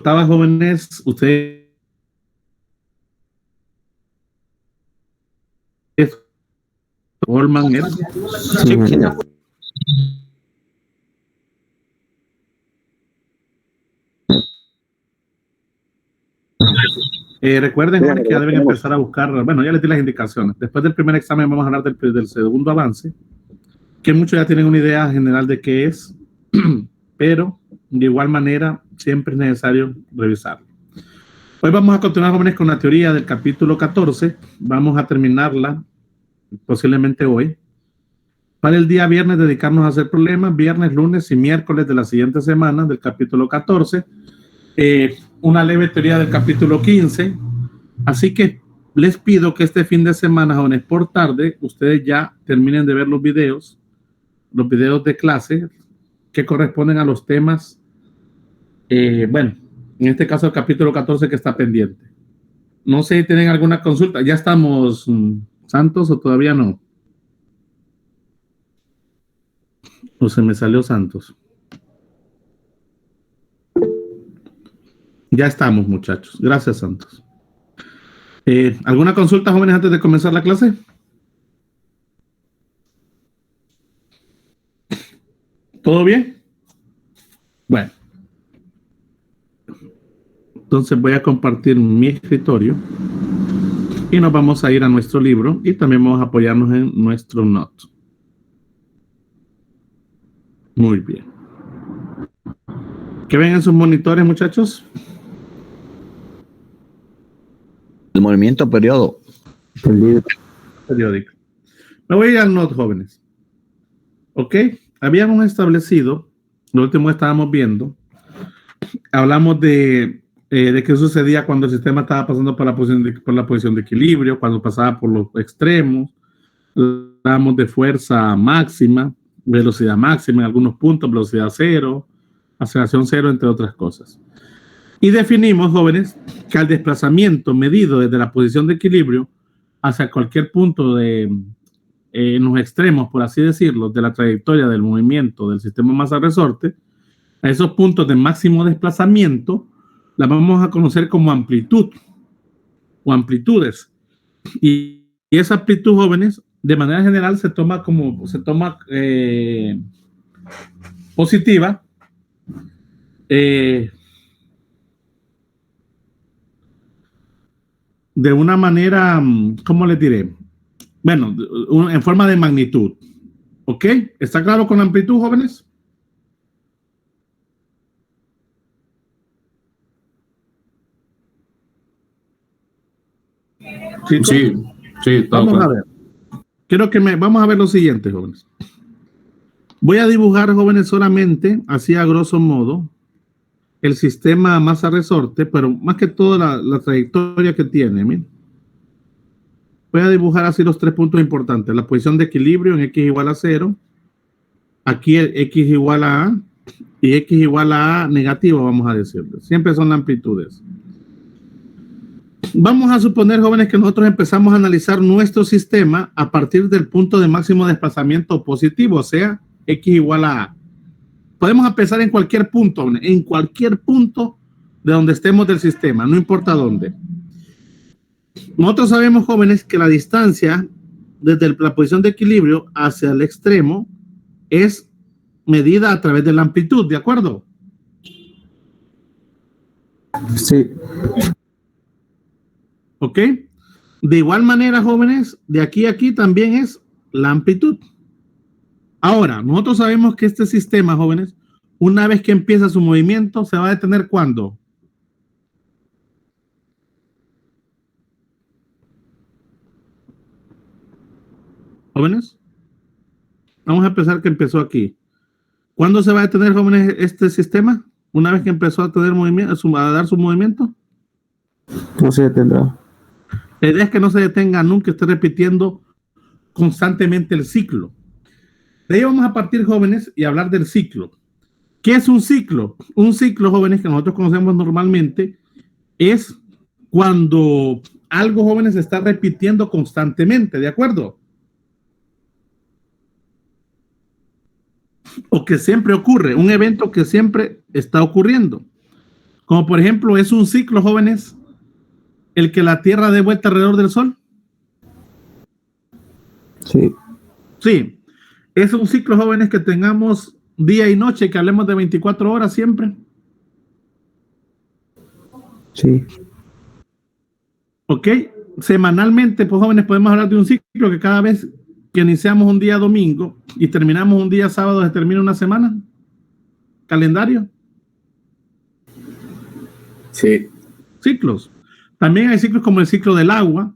estaba jóvenes, ustedes Goldman, Sí, señor. recuerden jóvenes, que ya deben empezar a buscar, bueno, ya les di las indicaciones. Después del primer examen vamos a hablar del segundo avance, que muchos ya tienen una idea general de qué es, pero de igual manera siempre es necesario revisarlo. Hoy vamos a continuar, jóvenes, con la teoría del capítulo 14. Vamos a terminarla posiblemente hoy. Para el día viernes dedicarnos a hacer problemas, viernes, lunes y miércoles de la siguiente semana del capítulo 14. Una leve teoría del capítulo 15. Así que les pido que este fin de semana, jóvenes, por tarde, ustedes ya terminen de ver los videos de clase que corresponden a los temas, bueno, en este caso el capítulo 14 que está pendiente. No sé si tienen alguna consulta. ¿Ya estamos, Santos, o todavía no? ¿O se me salió Santos? Ya estamos, muchachos. Gracias, Santos. ¿Alguna consulta, jóvenes, antes de comenzar la clase? ¿Todo bien? Bueno. Entonces voy a compartir mi escritorio y nos vamos a ir a nuestro libro y también vamos a apoyarnos en nuestro note. Muy bien. ¿Qué ven en sus monitores, muchachos? El movimiento periódico. Periódico. Me voy a ir al note, jóvenes. Ok, habíamos establecido, lo último que estábamos viendo, hablamos de qué sucedía cuando el sistema estaba pasando por la posición de equilibrio, cuando pasaba por los extremos. Hablamos de fuerza máxima, velocidad máxima en algunos puntos, velocidad cero, aceleración cero, entre otras cosas. Y definimos, jóvenes, que al desplazamiento medido desde la posición de equilibrio hacia cualquier punto en los extremos, por así decirlo, de la trayectoria del movimiento del sistema masa-resorte, a esos puntos de máximo desplazamiento las vamos a conocer como amplitud o amplitudes. Y esa amplitud, jóvenes, de manera general se toma positiva, de una manera, ¿cómo les diré? Bueno, en forma de magnitud. ¿Ok? ¿Está claro con amplitud, jóvenes? Sí, vamos a ver. Vamos a ver lo siguiente, jóvenes. Voy a dibujar, jóvenes, solamente, así a grosso modo, el sistema masa-resorte, pero más que todo la trayectoria que tiene. Miren. Voy a dibujar así los 3 puntos importantes. La posición de equilibrio en x igual a 0. Aquí el x igual a a. Y x igual a negativo, vamos a decirlo. Siempre son amplitudes. Vamos a suponer, jóvenes, que nosotros empezamos a analizar nuestro sistema a partir del punto de máximo desplazamiento positivo, o sea, x igual a a. Podemos empezar en cualquier punto de donde estemos del sistema, no importa dónde. Nosotros sabemos, jóvenes, que la distancia desde la posición de equilibrio hacia el extremo es medida a través de la amplitud, ¿de acuerdo? sí. ¿Ok? De igual manera, jóvenes, de aquí a aquí también es la amplitud. Ahora, nosotros sabemos que este sistema, jóvenes, una vez que empieza su movimiento, se va a detener ¿cuándo? Jóvenes, vamos a empezar que empezó aquí. ¿Cuándo se va a detener, jóvenes, este sistema? Una vez que empezó a tener movimiento, a dar su movimiento. No se detendrá. La idea es que no se detenga nunca, esté repitiendo constantemente el ciclo. De ahí vamos a partir, jóvenes, y hablar del ciclo. ¿Qué es un ciclo? Un ciclo, jóvenes, que nosotros conocemos normalmente, es cuando algo, jóvenes, se está repitiendo constantemente, ¿de acuerdo? O que siempre ocurre, un evento que siempre está ocurriendo. Como por ejemplo, ¿es un ciclo, jóvenes, el que la Tierra dé vuelta alrededor del Sol? Sí. Sí. ¿Es un ciclo, jóvenes, que tengamos día y noche, que hablemos de 24 horas siempre? Sí. ¿Ok? Semanalmente, pues jóvenes, podemos hablar de un ciclo que cada vez que iniciamos un día domingo y terminamos un día sábado, se termina una semana. ¿Calendario? Sí. Ciclos. También hay ciclos como el ciclo del agua.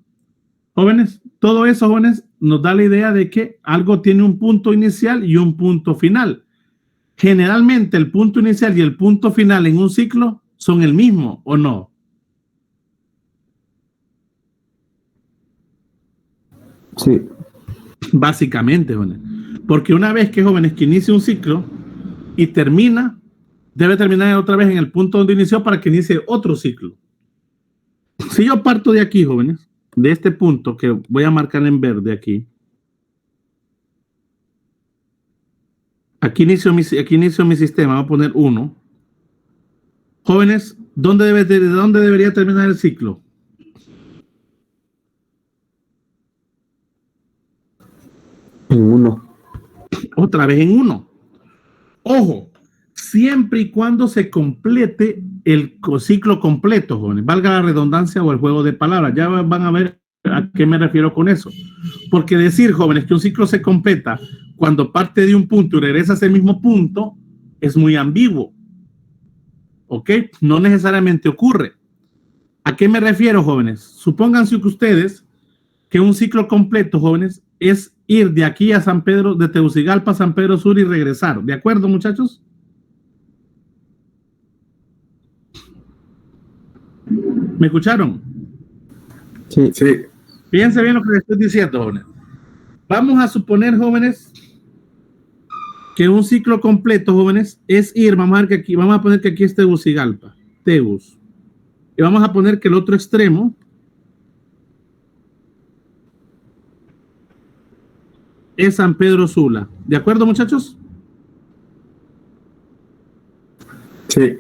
Jóvenes, todo eso, jóvenes, nos da la idea de que algo tiene un punto inicial y un punto final. Generalmente el punto inicial y el punto final en un ciclo son el mismo, ¿o no? Sí. Básicamente, jóvenes. Porque una vez que, jóvenes, que inicia un ciclo y termina, debe terminar otra vez en el punto donde inició para que inicie otro ciclo. Si yo parto de aquí, jóvenes, de este punto que voy a marcar en verde aquí, aquí inicio mi sistema, voy a poner 1. Jóvenes, ¿de dónde debería terminar el ciclo? En 1. Otra vez en 1. Ojo, siempre y cuando se complete el ciclo completo, jóvenes, valga la redundancia o el juego de palabras. Ya van a ver a qué me refiero con eso. Porque decir, jóvenes, que un ciclo se completa cuando parte de un punto y regresa a ese mismo punto es muy ambiguo. ¿Ok? No necesariamente ocurre. ¿A qué me refiero, jóvenes? Supónganse que ustedes que un ciclo completo, jóvenes, es ir de aquí a San Pedro, de Tegucigalpa a San Pedro Sur y regresar. ¿De acuerdo, muchachos? ¿Me escucharon? Sí. Sí. Fíjense bien lo que les estoy diciendo, jóvenes. Vamos a suponer, jóvenes, que un ciclo completo, jóvenes, es ir, vamos a poner que aquí es Tegucigalpa, Tegus. Y vamos a poner que el otro extremo es San Pedro Sula. ¿De acuerdo, muchachos? Sí.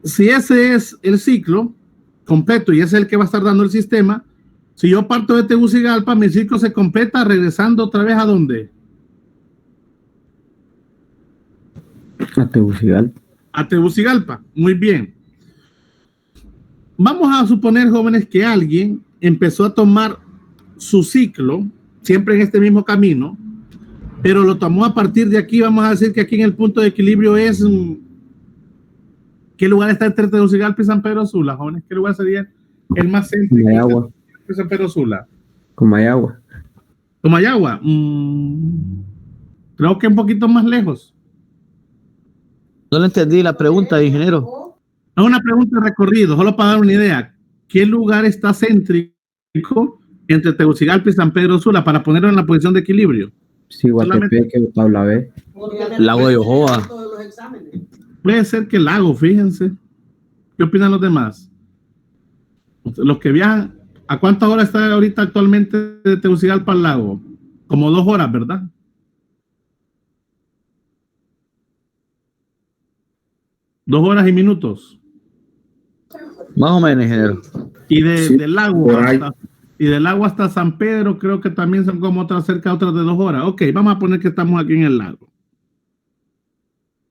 Si ese es el ciclo completo y ese es el que va a estar dando el sistema, si yo parto de Tegucigalpa, mi ciclo se completa regresando otra vez ¿a dónde? A Tegucigalpa. A Tegucigalpa. Muy bien. Vamos a suponer, jóvenes, que alguien empezó a tomar su ciclo, siempre en este mismo camino, pero lo tomó a partir de aquí. Vamos a decir que aquí en el punto de equilibrio es... ¿Qué lugar está entre Tegucigalpa y San Pedro Sula, jóvenes? ¿Qué lugar sería el más céntrico de San Pedro Sula? Comayagua. Comayagua. Creo que un poquito más lejos. No le entendí la pregunta, ingeniero. Es una pregunta de recorrido, solo para dar una idea. ¿Qué lugar está céntrico entre Tegucigalpa y San Pedro Sula para ponerlo en la posición de equilibrio? Sí, Guatepeque, tabla B. Lago de Ojoa. Puede ser que el lago, fíjense. ¿Qué opinan los demás? Los que viajan, ¿a cuántas horas está ahorita actualmente de Tegucigalpa al lago? Como 2 horas, ¿verdad? Dos horas y minutos. Más o menos, ingeniero. Y del lago hasta San Pedro, creo que también son como cerca de otras de 2 horas. Ok, vamos a poner que estamos aquí en el lago.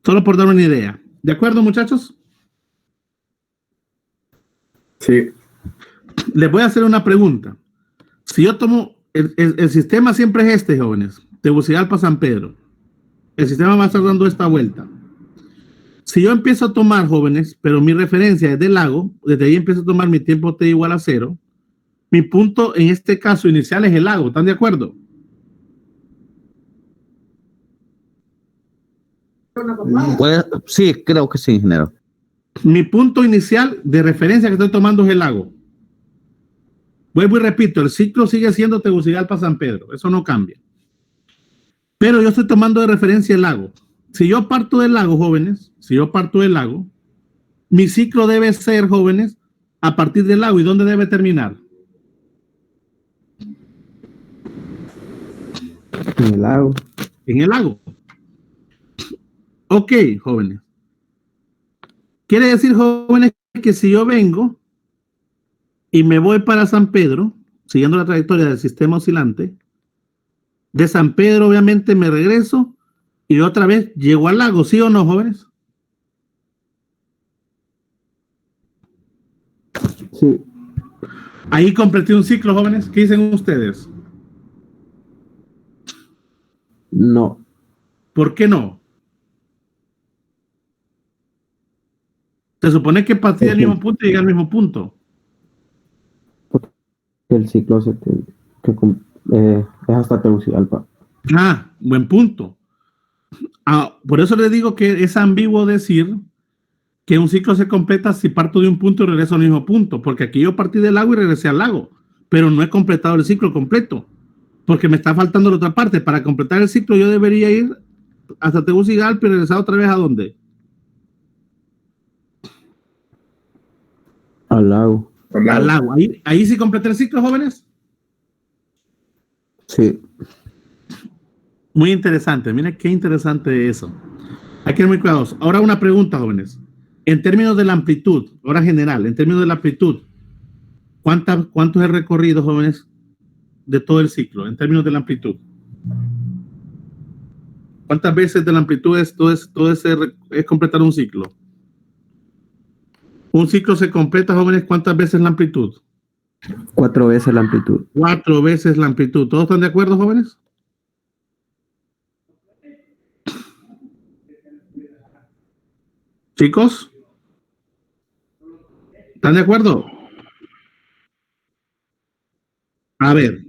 Solo por dar una idea. ¿De acuerdo, muchachos? Sí. Les voy a hacer una pregunta. Si yo tomo, el sistema siempre es este, jóvenes. Tegucigalpa, San Pedro. El sistema va a estar dando esta vuelta. Si yo empiezo a tomar, jóvenes, pero mi referencia es del lago, desde ahí empiezo a tomar mi tiempo t igual a 0. Mi punto en este caso inicial es el lago. ¿Están de acuerdo? Sí, creo que sí, ingeniero. Mi punto inicial de referencia que estoy tomando es el lago. Vuelvo y repito, el ciclo sigue siendo Tegucigalpa, San Pedro. Eso no cambia. Pero yo estoy tomando de referencia el lago. Si yo parto del lago, jóvenes, mi ciclo debe ser, jóvenes, a partir del lago. ¿Y dónde debe terminar? En el lago. En el lago. Ok, jóvenes. Quiere decir, jóvenes, que si yo vengo y me voy para San Pedro, siguiendo la trayectoria del sistema oscilante, de San Pedro obviamente me regreso y otra vez llego al lago, ¿sí o no, jóvenes? Sí. Ahí completé un ciclo, jóvenes. ¿Qué dicen ustedes? No. ¿Por qué no? Se supone que partí del mismo punto y llegué al mismo punto. El ciclo es hasta Tegucigalpa. Ah, buen punto. Por eso les digo que es ambiguo decir que un ciclo se completa si parto de un punto y regreso al mismo punto, porque aquí yo partí del lago y regresé al lago, pero no he completado el ciclo completo, porque me está faltando la otra parte. Para completar el ciclo yo debería ir hasta Tegucigalpa y regresar otra vez ¿a dónde? Al lago. Al lago. Ahí sí completé el ciclo, jóvenes. Sí. Muy interesante, miren qué interesante eso. Hay que ser muy cuidadosos. Ahora una pregunta, jóvenes. En términos de la amplitud, ahora general, en términos de la amplitud, ¿cuánto es el recorrido, jóvenes, de todo el ciclo, en términos de la amplitud? ¿Cuántas veces de la amplitud es completar un ciclo? Un ciclo se completa, jóvenes, ¿cuántas veces la amplitud? 4 veces la amplitud. 4 veces la amplitud. ¿Todos están de acuerdo, jóvenes? Chicos, ¿están de acuerdo? A ver,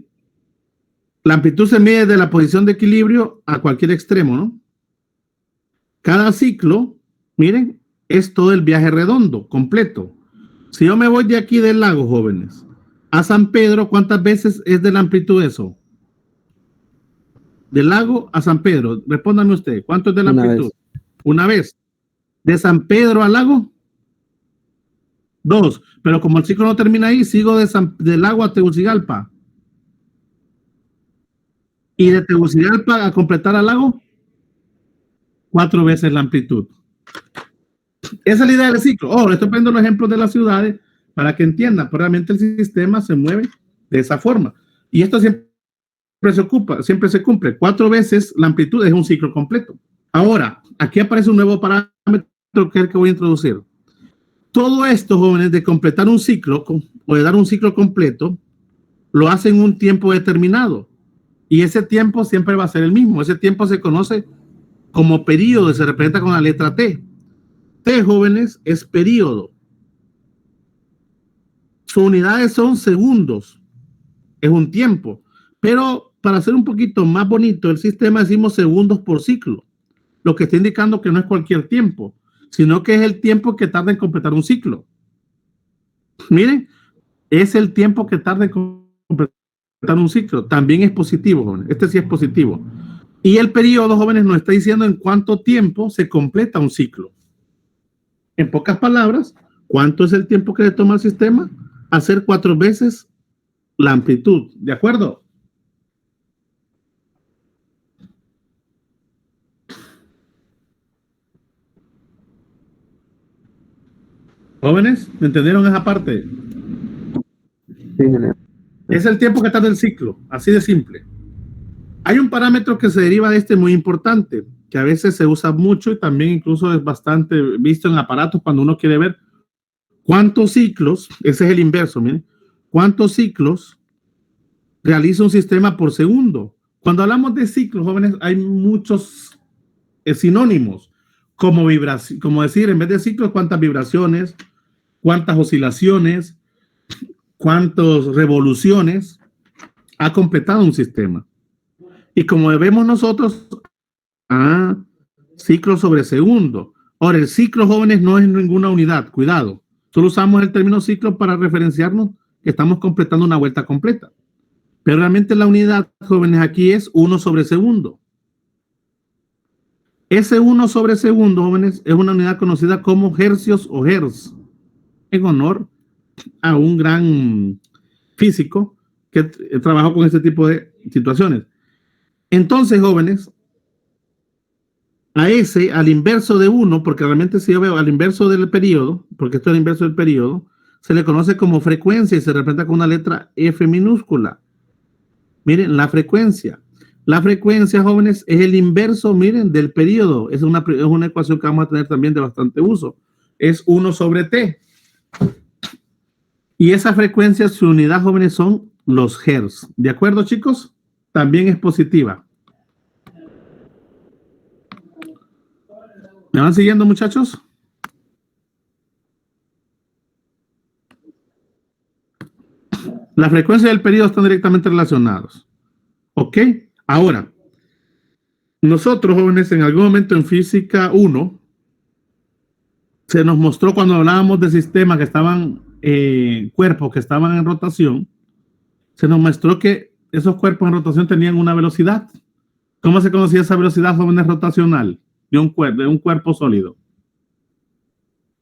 la amplitud se mide de la posición de equilibrio a cualquier extremo, ¿no? Cada ciclo, miren, es todo el viaje redondo, completo. Si yo me voy de aquí del lago, jóvenes, a San Pedro, ¿cuántas veces es de la amplitud eso? Del lago a San Pedro, respóndame usted, ¿cuánto es de la amplitud? Una vez. ¿De San Pedro al lago? 2. Pero como el ciclo no termina ahí, sigo del lago a Tegucigalpa. Y de Tegucigalpa a completar al lago, 4 veces la amplitud. Esa es la idea del ciclo. Le estoy poniendo los ejemplos de las ciudades para que entiendan, pero realmente el sistema se mueve de esa forma. Y esto siempre se cumple. 4 veces la amplitud es un ciclo completo. Ahora, aquí aparece un nuevo parámetro que es el que voy a introducir. Todo esto, jóvenes, de completar un ciclo o de dar un ciclo completo, lo hacen un tiempo determinado. Y ese tiempo siempre va a ser el mismo. Ese tiempo se conoce como periodo y se representa con la letra T. T, jóvenes, es periodo. Sus unidades son segundos. Es un tiempo. Pero para hacer un poquito más bonito el sistema, decimos segundos por ciclo. Lo que está indicando que no es cualquier tiempo, sino que es el tiempo que tarda en completar un ciclo. Miren, es el tiempo que tarda en completar un ciclo. También es positivo, jóvenes. Este sí es positivo. Y el periodo, jóvenes, nos está diciendo en cuánto tiempo se completa un ciclo. En pocas palabras, ¿cuánto es el tiempo que le toma al sistema hacer 4 veces la amplitud? ¿De acuerdo? Jóvenes, ¿me entendieron esa parte? Sí, general. Es el tiempo que tarda el ciclo, así de simple. Hay un parámetro que se deriva de este muy importante, que a veces se usa mucho y también incluso es bastante visto en aparatos cuando uno quiere ver cuántos ciclos, ese es el inverso, miren, cuántos ciclos realiza un sistema por segundo. Cuando hablamos de ciclos, jóvenes, hay muchos sinónimos, como vibración, como decir, en vez de ciclos, cuántas vibraciones, cuántas oscilaciones, cuántas revoluciones ha completado un sistema. Y como vemos nosotros, ciclo sobre segundo. Ahora, el ciclo, jóvenes, no es ninguna unidad, cuidado. Solo usamos el término ciclo para referenciarnos que estamos completando una vuelta completa. Pero realmente la unidad, jóvenes, aquí es 1 sobre segundo. Ese 1 sobre segundo, jóvenes, es una unidad conocida como hercios o hertz, en honor a un gran físico que trabajó con este tipo de situaciones. Entonces, jóvenes, A ese, al inverso de 1, porque realmente si yo veo al inverso del periodo, porque esto es el inverso del periodo, se le conoce como frecuencia y se representa con una letra F minúscula. Miren, la frecuencia. La frecuencia, jóvenes, es el inverso, miren, del periodo. Es una ecuación que vamos a tener también de bastante uso. Es 1 sobre T. Y esa frecuencia, su unidad, jóvenes, son los hertz. ¿De acuerdo, chicos? También es positiva. ¿Me van siguiendo, muchachos? La frecuencia y el periodo están directamente relacionados. ¿Ok? Ahora, nosotros, jóvenes, en algún momento en física 1, se nos mostró cuando hablábamos de sistemas que estaban, cuerpos que estaban en rotación, se nos mostró que esos cuerpos en rotación tenían una velocidad. ¿Cómo se conocía esa velocidad, jóvenes, rotacional de un cuerpo sólido?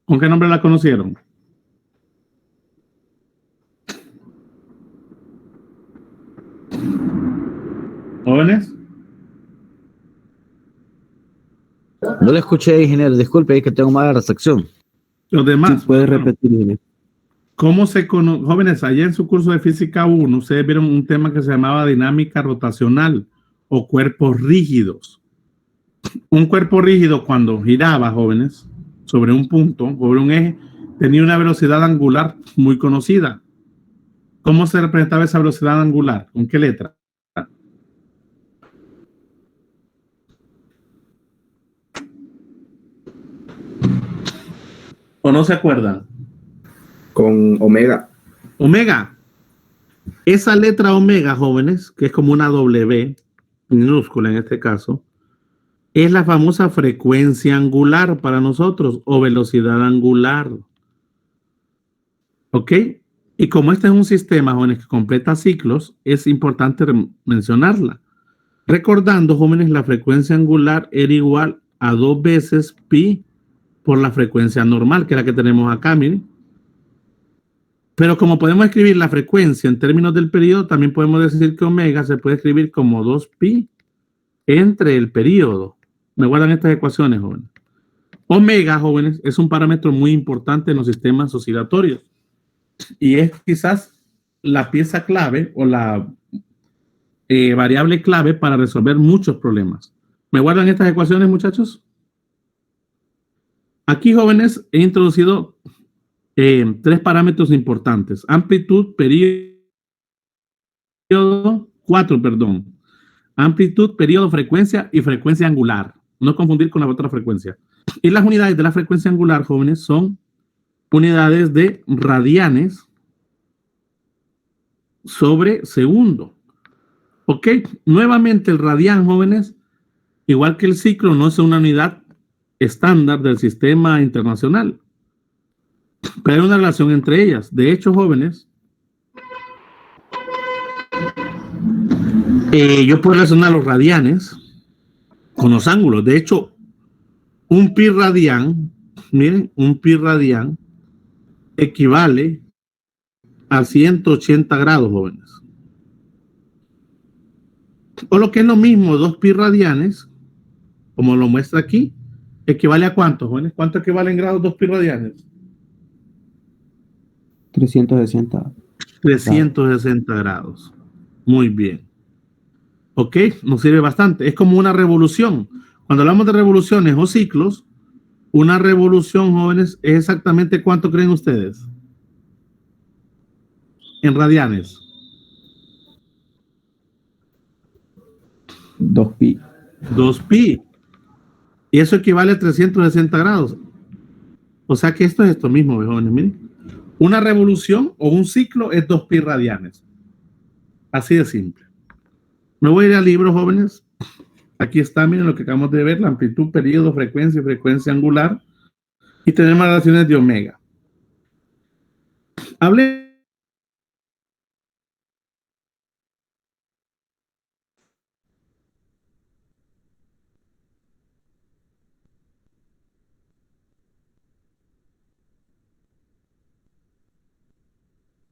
¿Con qué nombre la conocieron? ¿Jóvenes? No le escuché, ingeniero. Disculpe, es que tengo mala recepción. Los demás. Sí, puedes repetir, ingeniero. ¿Cómo se conoce? Jóvenes, allá en su curso de física 1, ustedes vieron un tema que se llamaba dinámica rotacional o cuerpos rígidos. Un cuerpo rígido, cuando giraba, jóvenes, sobre un punto, sobre un eje, tenía una velocidad angular muy conocida. ¿Cómo se representaba esa velocidad angular? ¿Con qué letra? ¿O no se acuerdan? Con omega. Omega. Esa letra omega, jóvenes, que es como una W minúscula en este caso, es la famosa frecuencia angular para nosotros o velocidad angular. ¿Ok? Y como este es un sistema, jóvenes, que completa ciclos, es importante mencionarla. Recordando, jóvenes, la frecuencia angular era igual a 2 veces pi por la frecuencia normal, que es la que tenemos acá, miren. Pero como podemos escribir la frecuencia en términos del periodo, también podemos decir que omega se puede escribir como 2pi entre el periodo. Me guardan estas ecuaciones, jóvenes. Omega, jóvenes, es un parámetro muy importante en los sistemas oscilatorios. Y es quizás la pieza clave o la variable clave para resolver muchos problemas. ¿Me guardan estas ecuaciones, muchachos? Aquí, jóvenes, he introducido 3 parámetros importantes. Amplitud, periodo, 4, perdón. Amplitud, periodo, frecuencia y frecuencia angular. No confundir con la otra frecuencia. Y las unidades de la frecuencia angular, jóvenes, son unidades de radianes sobre segundo. Ok, nuevamente el radián, jóvenes, igual que el ciclo, no es una unidad estándar del sistema internacional, pero hay una relación entre ellas. De hecho, jóvenes, yo puedo relacionar los radianes con los ángulos. De hecho, un pi radián, miren, un pi radián equivale a 180 grados, jóvenes. O lo que es lo mismo, 2 pi radianes, como lo muestra aquí, equivale a ¿cuánto, jóvenes? ¿Cuánto equivale en grados 2 pi radianes? 360. 360 grados. Muy bien. Ok, nos sirve bastante. Es como una revolución. Cuando hablamos de revoluciones o ciclos, una revolución, jóvenes, es exactamente ¿cuánto creen ustedes? En radianes. 2pi. 2pi. Y eso equivale a 360 grados. O sea que esto es esto mismo, jóvenes. Miren. Una revolución o un ciclo es 2pi radianes. Así de simple. Me voy a ir al libro, jóvenes. Aquí está, miren lo que acabamos de ver, la amplitud, periodo, frecuencia y frecuencia angular. Y tenemos relaciones de omega. Hablé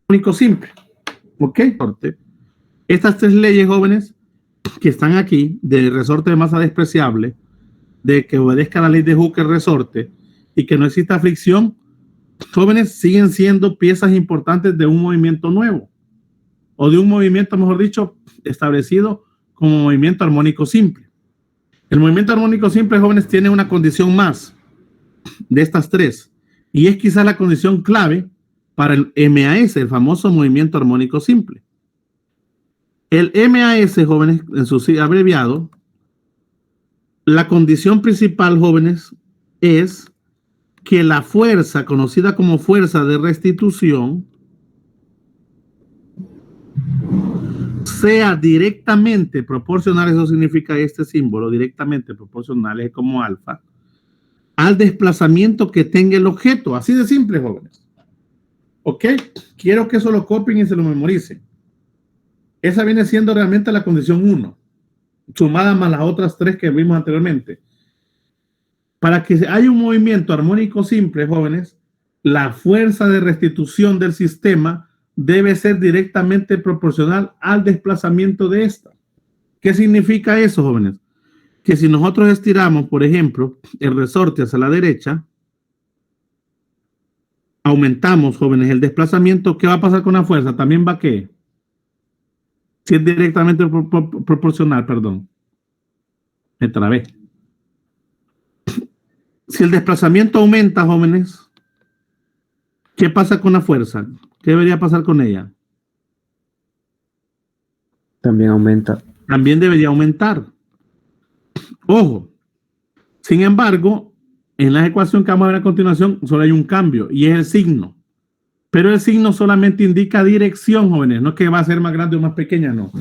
único simple. ¿Ok? Estas 3 leyes, jóvenes, que están aquí, del resorte de masa despreciable, de que obedezca la ley de Hooke el resorte y que no exista fricción, jóvenes, siguen siendo piezas importantes de un movimiento nuevo, o de un movimiento, mejor dicho, establecido como movimiento armónico simple. El movimiento armónico simple, jóvenes, tiene una condición más de estas tres, y es quizás la condición clave para el MAS, el famoso movimiento armónico simple. El MAS, jóvenes, en su abreviado, la condición principal, jóvenes, es que la fuerza, conocida como fuerza de restitución, sea directamente proporcional, eso significa este símbolo, directamente proporcional, es como alfa, al desplazamiento que tenga el objeto. Así de simple, jóvenes. ¿Ok? Quiero que eso lo copien y se lo memoricen. Esa viene siendo realmente la condición 1, sumada más las otras 3 que vimos anteriormente. Para que haya un movimiento armónico simple, jóvenes, la fuerza de restitución del sistema debe ser directamente proporcional al desplazamiento de esta. ¿Qué significa eso, jóvenes? Que si nosotros estiramos, por ejemplo, el resorte hacia la derecha, aumentamos, jóvenes, el desplazamiento, ¿qué va a pasar con la fuerza? También va a ¿qué? Si es directamente proporcional, perdón. Me trabé. Si el desplazamiento aumenta, jóvenes, ¿qué pasa con la fuerza? ¿Qué debería pasar con ella? También aumenta. También debería aumentar. Ojo. Sin embargo, en la ecuación que vamos a ver a continuación, solo hay un cambio y es el signo. Pero el signo solamente indica dirección, jóvenes. No es que va a ser más grande o más pequeña, no.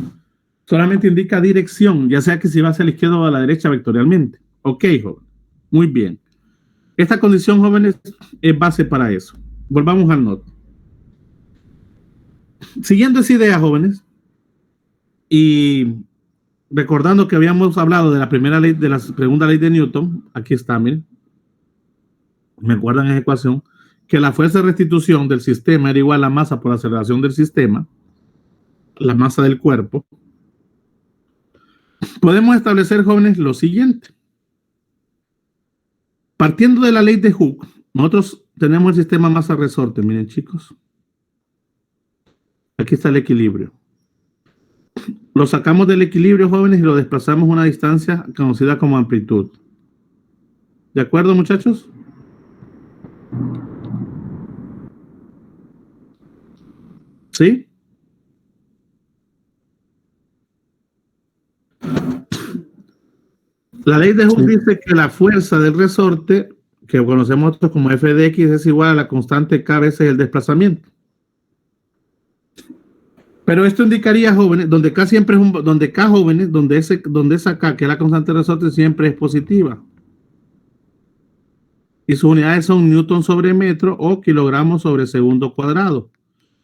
Solamente indica dirección, ya sea que si va hacia la izquierda o a la derecha vectorialmente. Ok, joven. Muy bien. Esta condición, jóvenes, es base para eso. Volvamos al nodo. Siguiendo esa idea, jóvenes, y recordando que habíamos hablado de la primera ley, de la segunda ley de Newton, aquí está, miren. Me acuerdan esa ecuación, que la fuerza de restitución del sistema era igual a la masa por aceleración del sistema, la masa del cuerpo. Podemos establecer, jóvenes, lo siguiente. Partiendo de la ley de Hooke, nosotros tenemos el sistema masa-resorte. Miren, chicos. Aquí está el equilibrio. Lo sacamos del equilibrio, jóvenes, y lo desplazamos a una distancia conocida como amplitud. ¿De acuerdo, muchachos? ¿Sí? La ley de Hooke dice que la fuerza del resorte, que conocemos nosotros como f de x, es igual a la constante k veces el desplazamiento. Pero esto indicaría, jóvenes, donde k siempre es donde k, jóvenes, donde esa k, que es la constante del resorte, siempre es positiva. Y sus unidades son newton sobre metro o kilogramos sobre segundo cuadrado.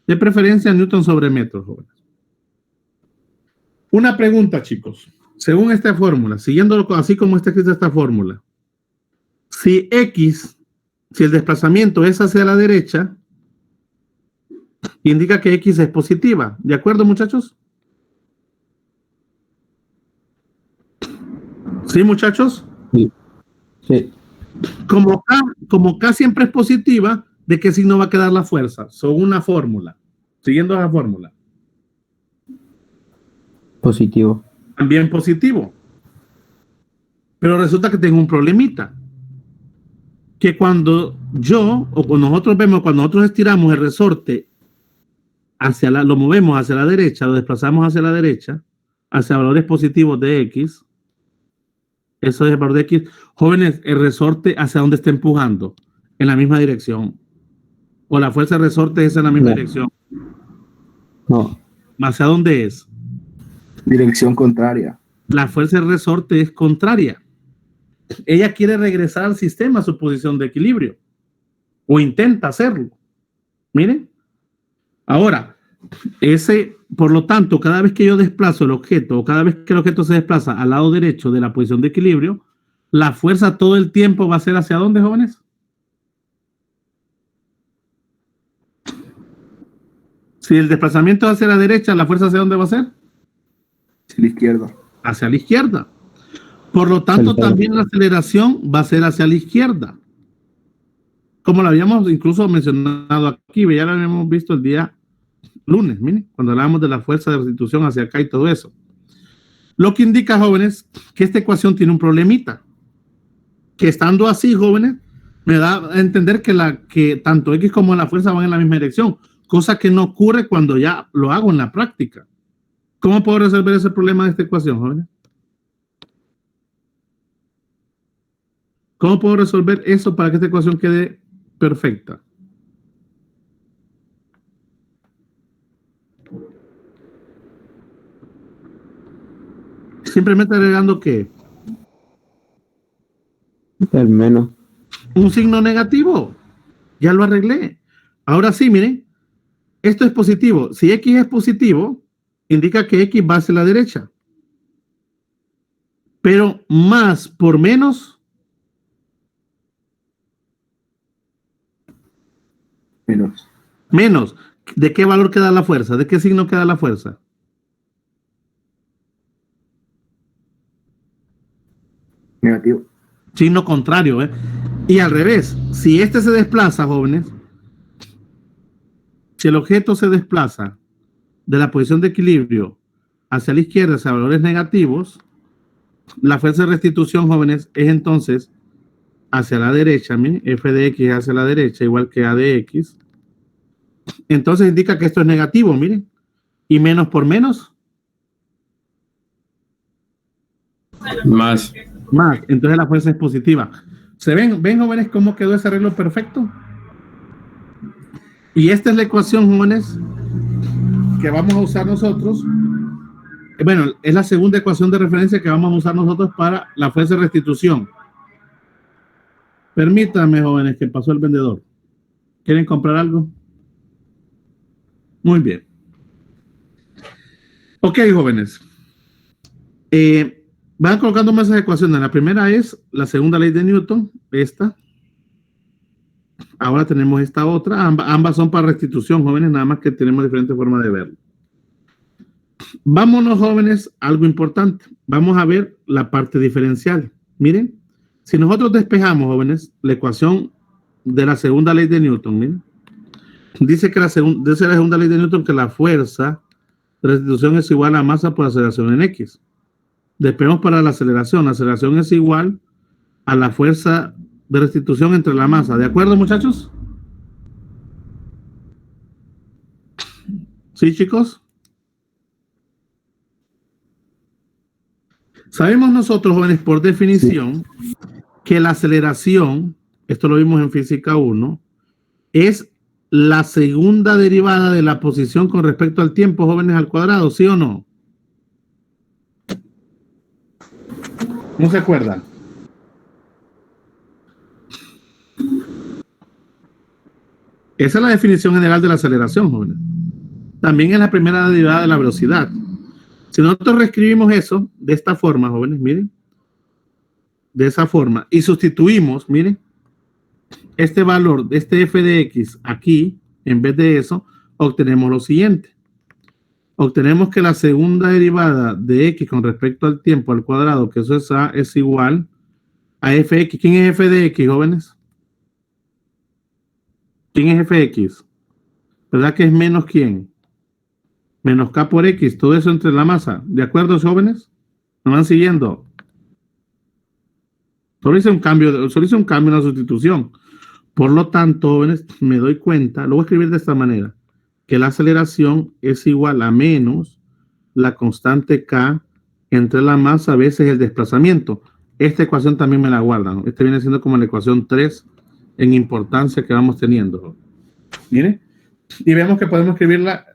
De preferencia, newton sobre metro, jóvenes. Una pregunta, chicos. Según esta fórmula, siguiendo así como está escrita esta fórmula, si el desplazamiento es hacia la derecha, indica que x es positiva. ¿De acuerdo, muchachos? ¿Sí, muchachos? Sí. Sí. Como K siempre es positiva, ¿de qué signo va a quedar la fuerza? Son una fórmula. Siguiendo la fórmula. Positivo. También positivo. Pero resulta que tengo un problemita. Que cuando nosotros vemos, cuando nosotros estiramos el resorte lo movemos hacia la derecha, lo desplazamos hacia la derecha, hacia valores positivos de X. Eso es el valor de X. Jóvenes, el resorte, ¿hacia dónde está empujando? En la misma dirección. O la fuerza del resorte es en la misma dirección. No. ¿Hacia dónde es? Dirección contraria. La fuerza del resorte es contraria. Ella quiere regresar al sistema a su posición de equilibrio. O intenta hacerlo. Miren. Ahora, por lo tanto, cada vez que yo desplazo el objeto, o cada vez que el objeto se desplaza al lado derecho de la posición de equilibrio, la fuerza todo el tiempo va a ser ¿hacia dónde, jóvenes? Si el desplazamiento es hacia la derecha, ¿la fuerza hacia dónde va a ser? Hacia la izquierda. Hacia la izquierda. Por lo tanto, también la aceleración va a ser hacia la izquierda. Como lo habíamos incluso mencionado aquí, ya lo habíamos visto el día lunes, miren, cuando hablábamos de la fuerza de restitución hacia acá y todo eso. Lo que indica, jóvenes, que esta ecuación tiene un problemita. Que estando así, jóvenes, me da a entender que tanto X como la fuerza van en la misma dirección, cosa que no ocurre cuando ya lo hago en la práctica. ¿Cómo puedo resolver ese problema de esta ecuación, jóvenes? ¿Cómo puedo resolver eso para que esta ecuación quede perfecta? Simplemente agregando que El menos. un signo negativo. Ya lo arreglé. Ahora sí, miren, esto es positivo. Si X es positivo, indica que X va hacia la derecha. Pero más por menos. Menos. ¿De qué valor queda la fuerza? ¿De qué signo queda la fuerza? Negativo. Signo contrario, ¿eh? Y al revés, si este se desplaza, jóvenes, si el objeto se desplaza de la posición de equilibrio hacia la izquierda, hacia valores negativos, la fuerza de restitución, jóvenes, es entonces hacia la derecha, ¿miren? F de X hacia la derecha, igual que A de X. Entonces indica que esto es negativo, miren. Y menos por menos. Más. Más. Entonces la fuerza es positiva. ¿Se ven, jóvenes, cómo quedó ese arreglo perfecto? Y esta es la ecuación, jóvenes, que vamos a usar nosotros. Bueno, es la segunda ecuación de referencia que vamos a usar nosotros para la fuerza de restitución. Permítanme, jóvenes, que pasó el vendedor. ¿Quieren comprar algo? Muy bien. Ok, jóvenes. Van colocando más ecuaciones. La primera es la segunda ley de Newton, esta. Ahora tenemos esta otra. Ambas son para restitución, jóvenes, nada más que tenemos diferentes formas de verlo. Vámonos, jóvenes, a algo importante. Vamos a ver la parte diferencial. Miren, si nosotros despejamos, jóvenes, la ecuación de la segunda ley de Newton, miren, dice que dice la segunda ley de Newton que la fuerza de restitución es igual a masa por aceleración en X. Despejamos para la aceleración. La aceleración es igual a la fuerza de restitución entre la masa. ¿De acuerdo, muchachos? ¿Sí, chicos? Sabemos nosotros, jóvenes, por definición, que la aceleración, esto lo vimos en física 1, es la segunda derivada de la posición con respecto al tiempo, jóvenes, al cuadrado, ¿sí o no? ¿No se acuerdan? Esa es la definición general de la aceleración, jóvenes. También es la primera derivada de la velocidad. Si nosotros reescribimos eso de esta forma, jóvenes, miren, de esa forma, y sustituimos, miren, este valor, este f de x aquí, en vez de eso, obtenemos lo siguiente. Obtenemos que la segunda derivada de x con respecto al tiempo al cuadrado, que eso es a, es igual a fx. ¿Quién es f de x, jóvenes? ¿Quién es fx? ¿Verdad que es menos quién? Menos k por x, todo eso entre la masa. ¿De acuerdo, jóvenes? ¿Me van siguiendo? Solo hice un cambio, una sustitución. Por lo tanto, jóvenes, me doy cuenta, lo voy a escribir de esta manera, que la aceleración es igual a menos la constante k entre la masa veces el desplazamiento. Esta ecuación también me la guardan. Este viene siendo como la ecuación 3 en importancia que vamos teniendo. Mire, y vemos que podemos escribir la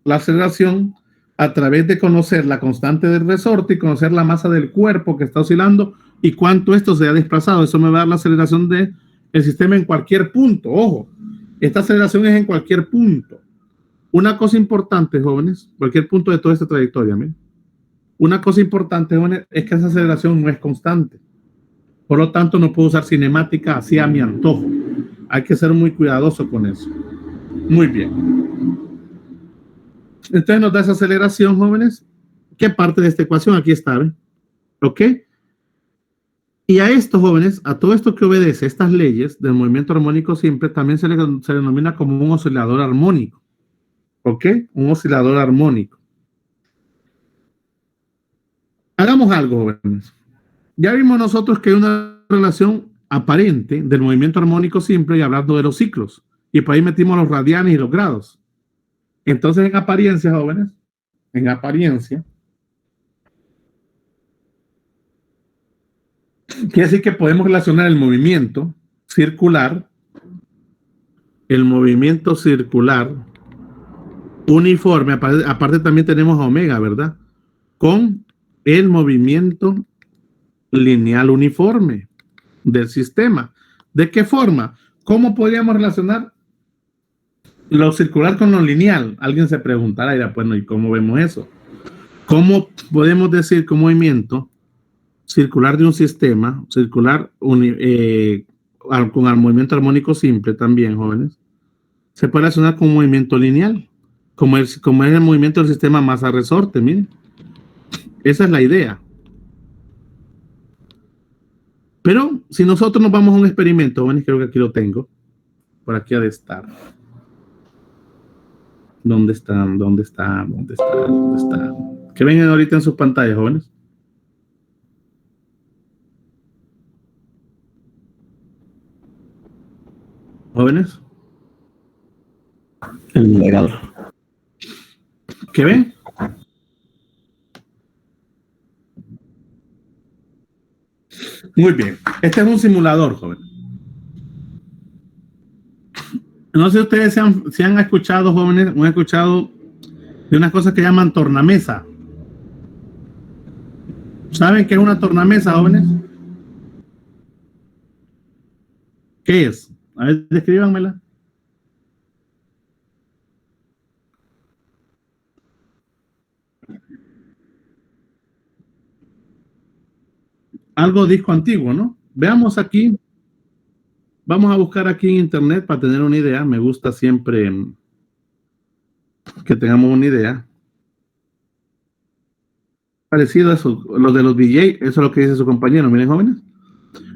aceleración a través de conocer la constante del resorte y conocer la masa del cuerpo que está oscilando y cuánto esto se ha desplazado. Eso me va a dar la aceleración del sistema en cualquier punto. Ojo, esta aceleración es en cualquier punto. Una cosa importante, jóvenes, cualquier punto de toda esta trayectoria, miren. Una cosa importante, jóvenes, es que esa aceleración no es constante. Por lo tanto, no puedo usar cinemática así a mi antojo. Hay que ser muy cuidadoso con eso. Muy bien. Entonces nos da esa aceleración, jóvenes. ¿Qué parte de esta ecuación? Aquí está, ¿ven? ¿Ok? Y a esto, jóvenes, a todo esto que obedece estas leyes del movimiento armónico simple, también se le denomina como un oscilador armónico. ¿Ok? Un oscilador armónico. Hagamos algo, jóvenes. Ya vimos nosotros que hay una relación aparente del movimiento armónico simple y hablando de los ciclos. Y por ahí metimos los radianes y los grados. Entonces, en apariencia, jóvenes, en apariencia, quiere decir que podemos relacionar el movimiento circular uniforme, aparte también tenemos a omega, ¿verdad? Con el movimiento lineal uniforme del sistema. ¿De qué forma? ¿Cómo podríamos relacionar lo circular con lo lineal? Alguien se preguntará, dirá, bueno, ¿y cómo vemos eso? ¿Cómo podemos decir que un movimiento circular de un sistema, circular con el movimiento armónico simple también, jóvenes, se puede relacionar con un movimiento lineal, como es el movimiento del sistema masa-resorte? Miren, esa es la idea. Pero si nosotros nos vamos a un experimento, jóvenes, creo que aquí lo tengo, por aquí ha de estar. ¿Dónde están? Que vengan ahorita en sus pantallas, jóvenes. Jóvenes. El navegador. ¿Qué ven? Muy bien. Este es un simulador, joven. No sé si ustedes se han escuchado, jóvenes, o han escuchado de unas cosas que llaman tornamesa. ¿Saben qué es una tornamesa, jóvenes? ¿Qué es? A ver, descríbanmela. Algo disco antiguo, ¿no? Veamos aquí. Vamos a buscar aquí en internet para tener una idea. Me gusta siempre que tengamos una idea. Parecido a eso, lo de los DJ, eso es lo que dice su compañero. Miren, jóvenes.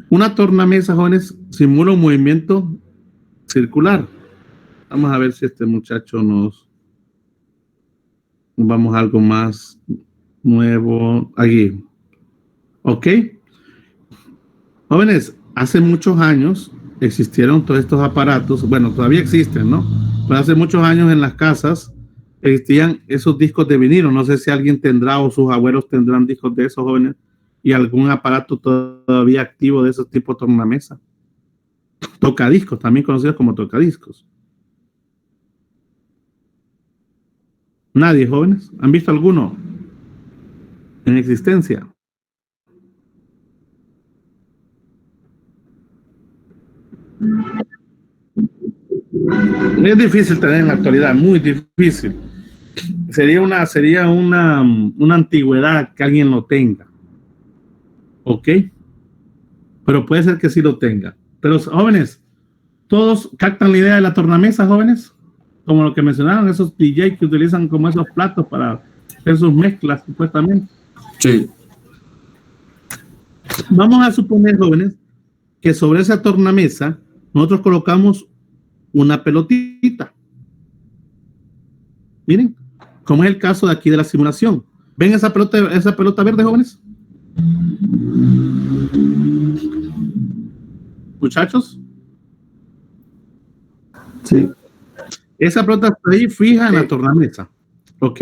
Una tornamesa, jóvenes, simula un movimiento circular. Vamos a ver si este muchacho nos... Vamos a algo más nuevo. Aquí. ¿Ok? Jóvenes, hace muchos años existieron todos estos aparatos. Bueno, todavía existen, ¿no? Pero hace muchos años en las casas existían esos discos de vinilo. No sé si alguien tendrá o sus abuelos tendrán discos de esos, jóvenes, y algún aparato todavía activo de esos tipos tornamesa. Tocadiscos, también conocidos como tocadiscos. Nadie, jóvenes. ¿Han visto alguno en existencia? Es difícil tener en la actualidad, muy difícil. Sería una antigüedad que alguien lo tenga. ¿Ok? Pero puede ser que sí lo tenga. Pero, jóvenes, ¿todos captan la idea de la tornamesa, jóvenes? Como lo que mencionaron, esos DJ que utilizan como esos platos para hacer sus mezclas, supuestamente. Sí. Vamos a suponer, jóvenes, que sobre esa tornamesa nosotros colocamos una pelotita. Miren, como es el caso de aquí de la simulación. ¿Ven esa pelota verde, jóvenes? Muchachos. Sí. Esa pelota está ahí fija en la tornamesa. ¿Ok?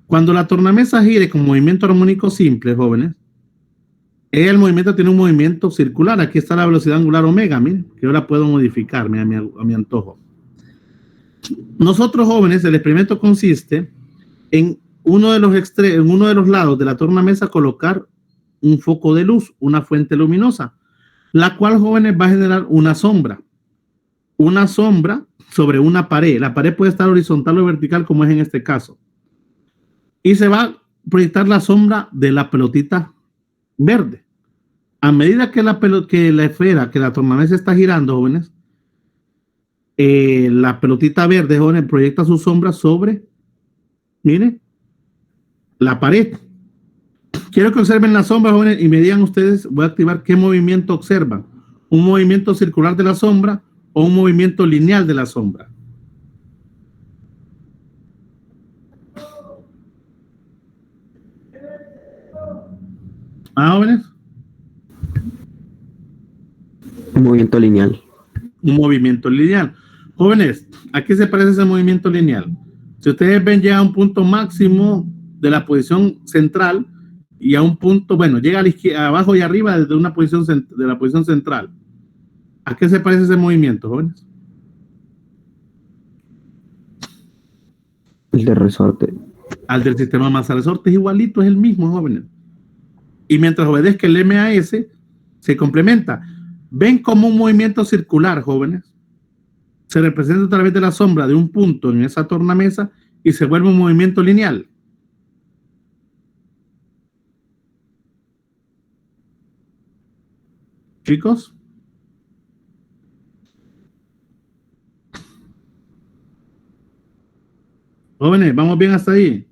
Cuando la tornamesa gire con movimiento armónico simple, jóvenes, el movimiento tiene un movimiento circular. Aquí está la velocidad angular omega, miren, que yo la puedo modificar a mi antojo. Nosotros, jóvenes, el experimento consiste en uno de los lados de la tornamesa colocar un foco de luz, una fuente luminosa, la cual, jóvenes, va a generar una sombra sobre una pared. La pared puede estar horizontal o vertical, como es en este caso, y se va a proyectar la sombra de la pelotita verde. A medida que la tornamesa está girando, jóvenes, la pelotita verde, jóvenes, proyecta su sombra sobre, mire, la pared. Quiero que observen la sombra, jóvenes, y me digan ustedes, voy a activar qué movimiento observan. ¿Un movimiento circular de la sombra o un movimiento lineal de la sombra? ¿Ah, jóvenes? Un movimiento lineal. Un movimiento lineal. Jóvenes, ¿a qué se parece ese movimiento lineal? Si ustedes ven, llega a un punto máximo de la posición central y a un punto, bueno, llega a la izquierda, abajo y arriba desde una posición de la posición central. ¿A qué se parece ese movimiento, jóvenes? El de resorte. Al del sistema masa resorte, es igualito, es el mismo, jóvenes. Y mientras obedezca el MAS, se complementa. ¿Ven como un movimiento circular, jóvenes? Se representa a través de la sombra de un punto en esa tornamesa y se vuelve un movimiento lineal. Chicos. Jóvenes, ¿vamos bien hasta ahí?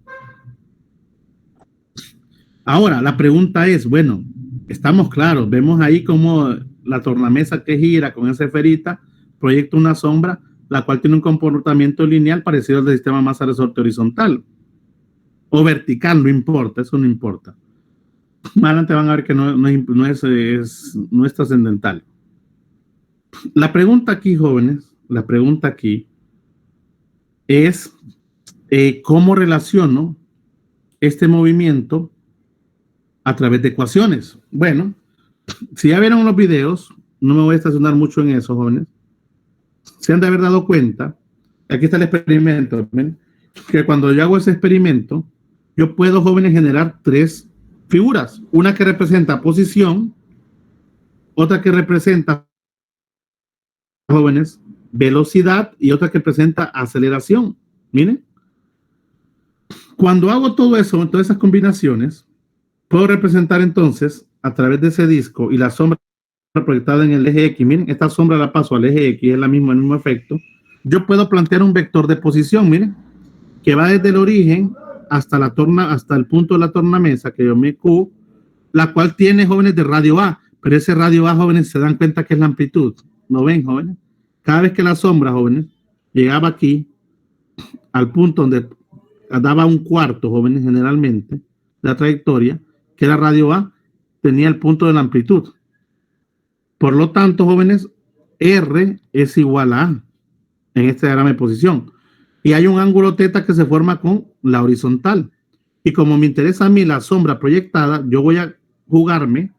Ahora, la pregunta es, bueno, estamos claros, vemos ahí como la tornamesa que gira con esa esferita proyecta una sombra, la cual tiene un comportamiento lineal parecido al del sistema masa resorte horizontal. O vertical, no importa, eso no importa. Más adelante van a ver que no es trascendental. La pregunta aquí, jóvenes, la pregunta aquí es ¿cómo relaciono este movimiento a través de ecuaciones? Bueno, si ya vieron los videos, no me voy a estacionar mucho en eso, jóvenes. Se han de haber dado cuenta, aquí está el experimento, ¿ven? Que cuando yo hago ese experimento, yo puedo, jóvenes, generar tres figuras. Una que representa posición, otra que representa, jóvenes, velocidad y otra que representa aceleración. Miren. Cuando hago todo eso, todas esas combinaciones, puedo representar entonces a través de ese disco y la sombra proyectada en el eje X. Miren, esta sombra la paso al eje X, es el mismo efecto. Yo puedo plantear un vector de posición, miren, que va desde el origen hasta el punto de la tornamesa que yo me Q, la cual tiene, jóvenes, de radio A, pero ese radio A, jóvenes, se dan cuenta que es la amplitud. ¿No ven, jóvenes? Cada vez que la sombra, jóvenes, llegaba aquí al punto donde daba un cuarto, jóvenes, generalmente, de la trayectoria, que era radio A, tenía el punto de la amplitud. Por lo tanto, jóvenes, R es igual a A en este diagrama de posición. Y hay un ángulo θ que se forma con la horizontal. Y como me interesa a mí la sombra proyectada, yo voy a jugarme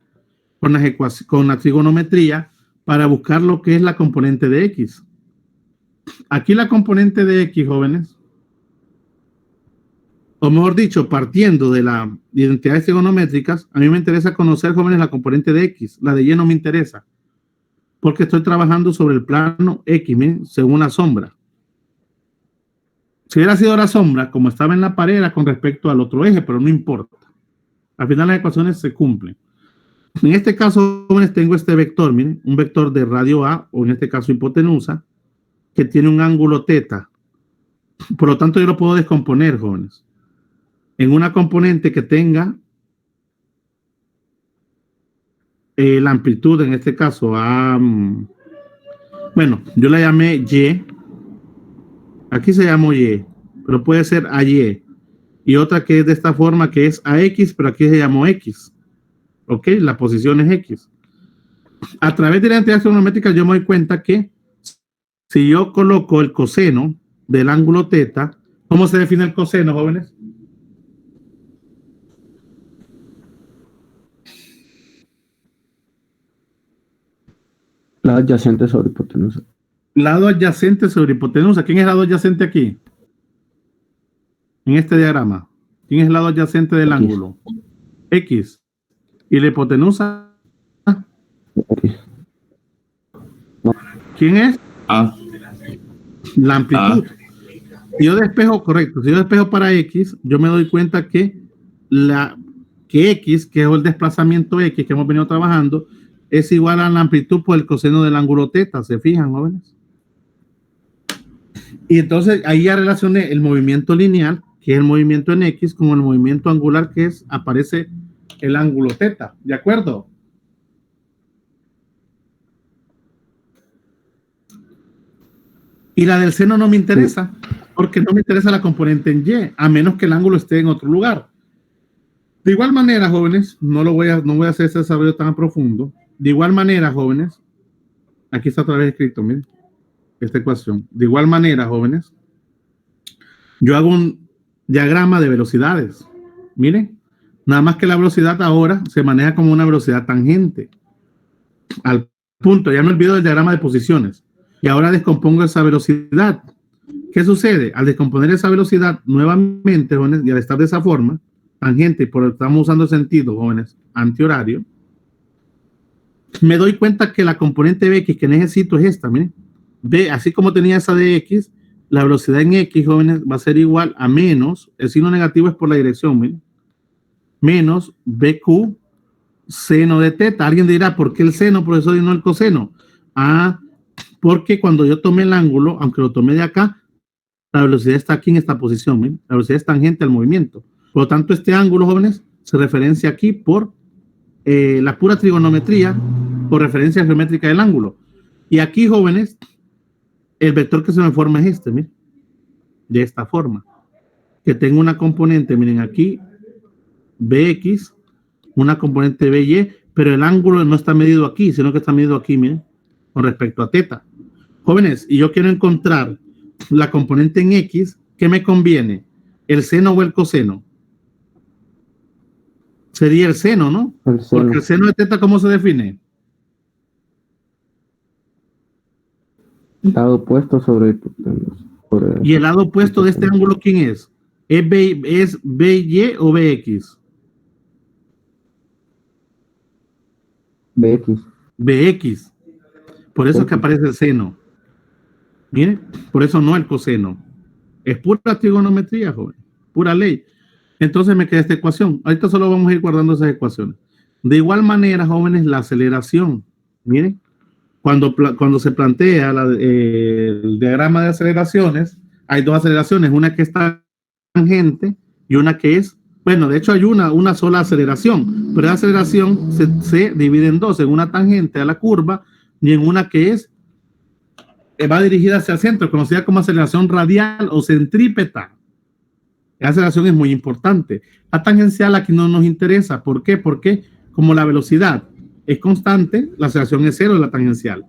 con la trigonometría para buscar lo que es la componente de X. Aquí la componente de X, jóvenes, o mejor dicho, partiendo de las identidades trigonométricas, a mí me interesa conocer, jóvenes, la componente de X. La de Y no me interesa, porque estoy trabajando sobre el plano X, miren, según la sombra. Si hubiera sido la sombra, como estaba en la pared, era con respecto al otro eje, pero no importa. Al final las ecuaciones se cumplen. En este caso, jóvenes, tengo este vector, miren, un vector de radio A, o en este caso hipotenusa, que tiene un ángulo θ. Por lo tanto, yo lo puedo descomponer, jóvenes, en una componente que tenga la amplitud, en este caso, bueno, yo la llamé Y. Aquí se llamó Y, pero puede ser AY. Y otra que es de esta forma, que es AX, pero aquí se llamó X. ¿Ok? La posición es X. A través de la identidad trigonométrica yo me doy cuenta que si yo coloco el coseno del ángulo θ, ¿cómo se define el coseno, jóvenes? Lado adyacente sobre hipotenusa. Lado adyacente sobre hipotenusa. ¿Quién es el lado adyacente aquí? En este diagrama. ¿Quién es el lado adyacente del ángulo? X. ¿Y la hipotenusa? X. ¿Quién es? A. La amplitud. Si yo despejo, correcto, si yo despejo para X, yo me doy cuenta que X, que es el desplazamiento X que hemos venido trabajando, es igual a la amplitud por el coseno del ángulo θ. ¿Se fijan, jóvenes? Y entonces ahí ya relacioné el movimiento lineal, que es el movimiento en X, con el movimiento angular, que aparece el ángulo teta, ¿de acuerdo? Y la del seno no me interesa, porque no me interesa la componente en Y, a menos que el ángulo esté en otro lugar. De igual manera, jóvenes, no voy a hacer ese desarrollo tan profundo. De igual manera, jóvenes, aquí está otra vez escrito, miren, esta ecuación. De igual manera, jóvenes, yo hago un diagrama de velocidades. Miren, nada más que la velocidad ahora se maneja como una velocidad tangente. Al punto, ya me olvido del diagrama de posiciones. Y ahora descompongo esa velocidad. ¿Qué sucede? Al descomponer esa velocidad nuevamente, jóvenes, y al estar de esa forma, tangente, por estamos usando sentido, jóvenes, antihorario, me doy cuenta que la componente Bx que necesito es esta, miren. B, así como tenía esa de X, la velocidad en X, jóvenes, va a ser igual a menos, el signo negativo es por la dirección, miren, menos BQ seno de teta. Alguien dirá, ¿por qué el seno, profesor, y no el coseno? Ah, porque cuando yo tomé el ángulo, aunque lo tomé de acá, la velocidad está aquí en esta posición, ¿ven? La velocidad es tangente al movimiento. Por lo tanto, este ángulo, jóvenes, se referencia aquí por la pura trigonometría, por referencia geométrica del ángulo. Y aquí, jóvenes, el vector que se me forma es este, miren, de esta forma. Que tengo una componente, miren aquí, Bx, una componente By, pero el ángulo no está medido aquí, sino que está medido aquí, miren, con respecto a teta. Jóvenes, y yo quiero encontrar la componente en X, ¿qué me conviene? ¿El seno o el coseno? Sería el seno, ¿no? El seno. Porque el seno de teta, ¿cómo se define? Lado opuesto sobre Y el lado opuesto de este ángulo, ¿quién es? ¿Es BY o BX? BX. BX. Por eso es que aparece el seno. Miren, por eso no el coseno. Es pura trigonometría, joven. Pura ley. Entonces me queda esta ecuación. Ahorita solo vamos a ir guardando esas ecuaciones. De igual manera, jóvenes, la aceleración. Miren, cuando se plantea el diagrama de aceleraciones, hay dos aceleraciones. Una que es tangente y una que es, bueno, de hecho hay una sola aceleración, pero la aceleración se divide en dos, en una tangente a la curva y en una que es va dirigida hacia el centro, conocida como aceleración radial o centrípeta. La aceleración es muy importante. La tangencial aquí no nos interesa. ¿Por qué? Porque como la velocidad es constante, la aceleración es cero de la tangencial.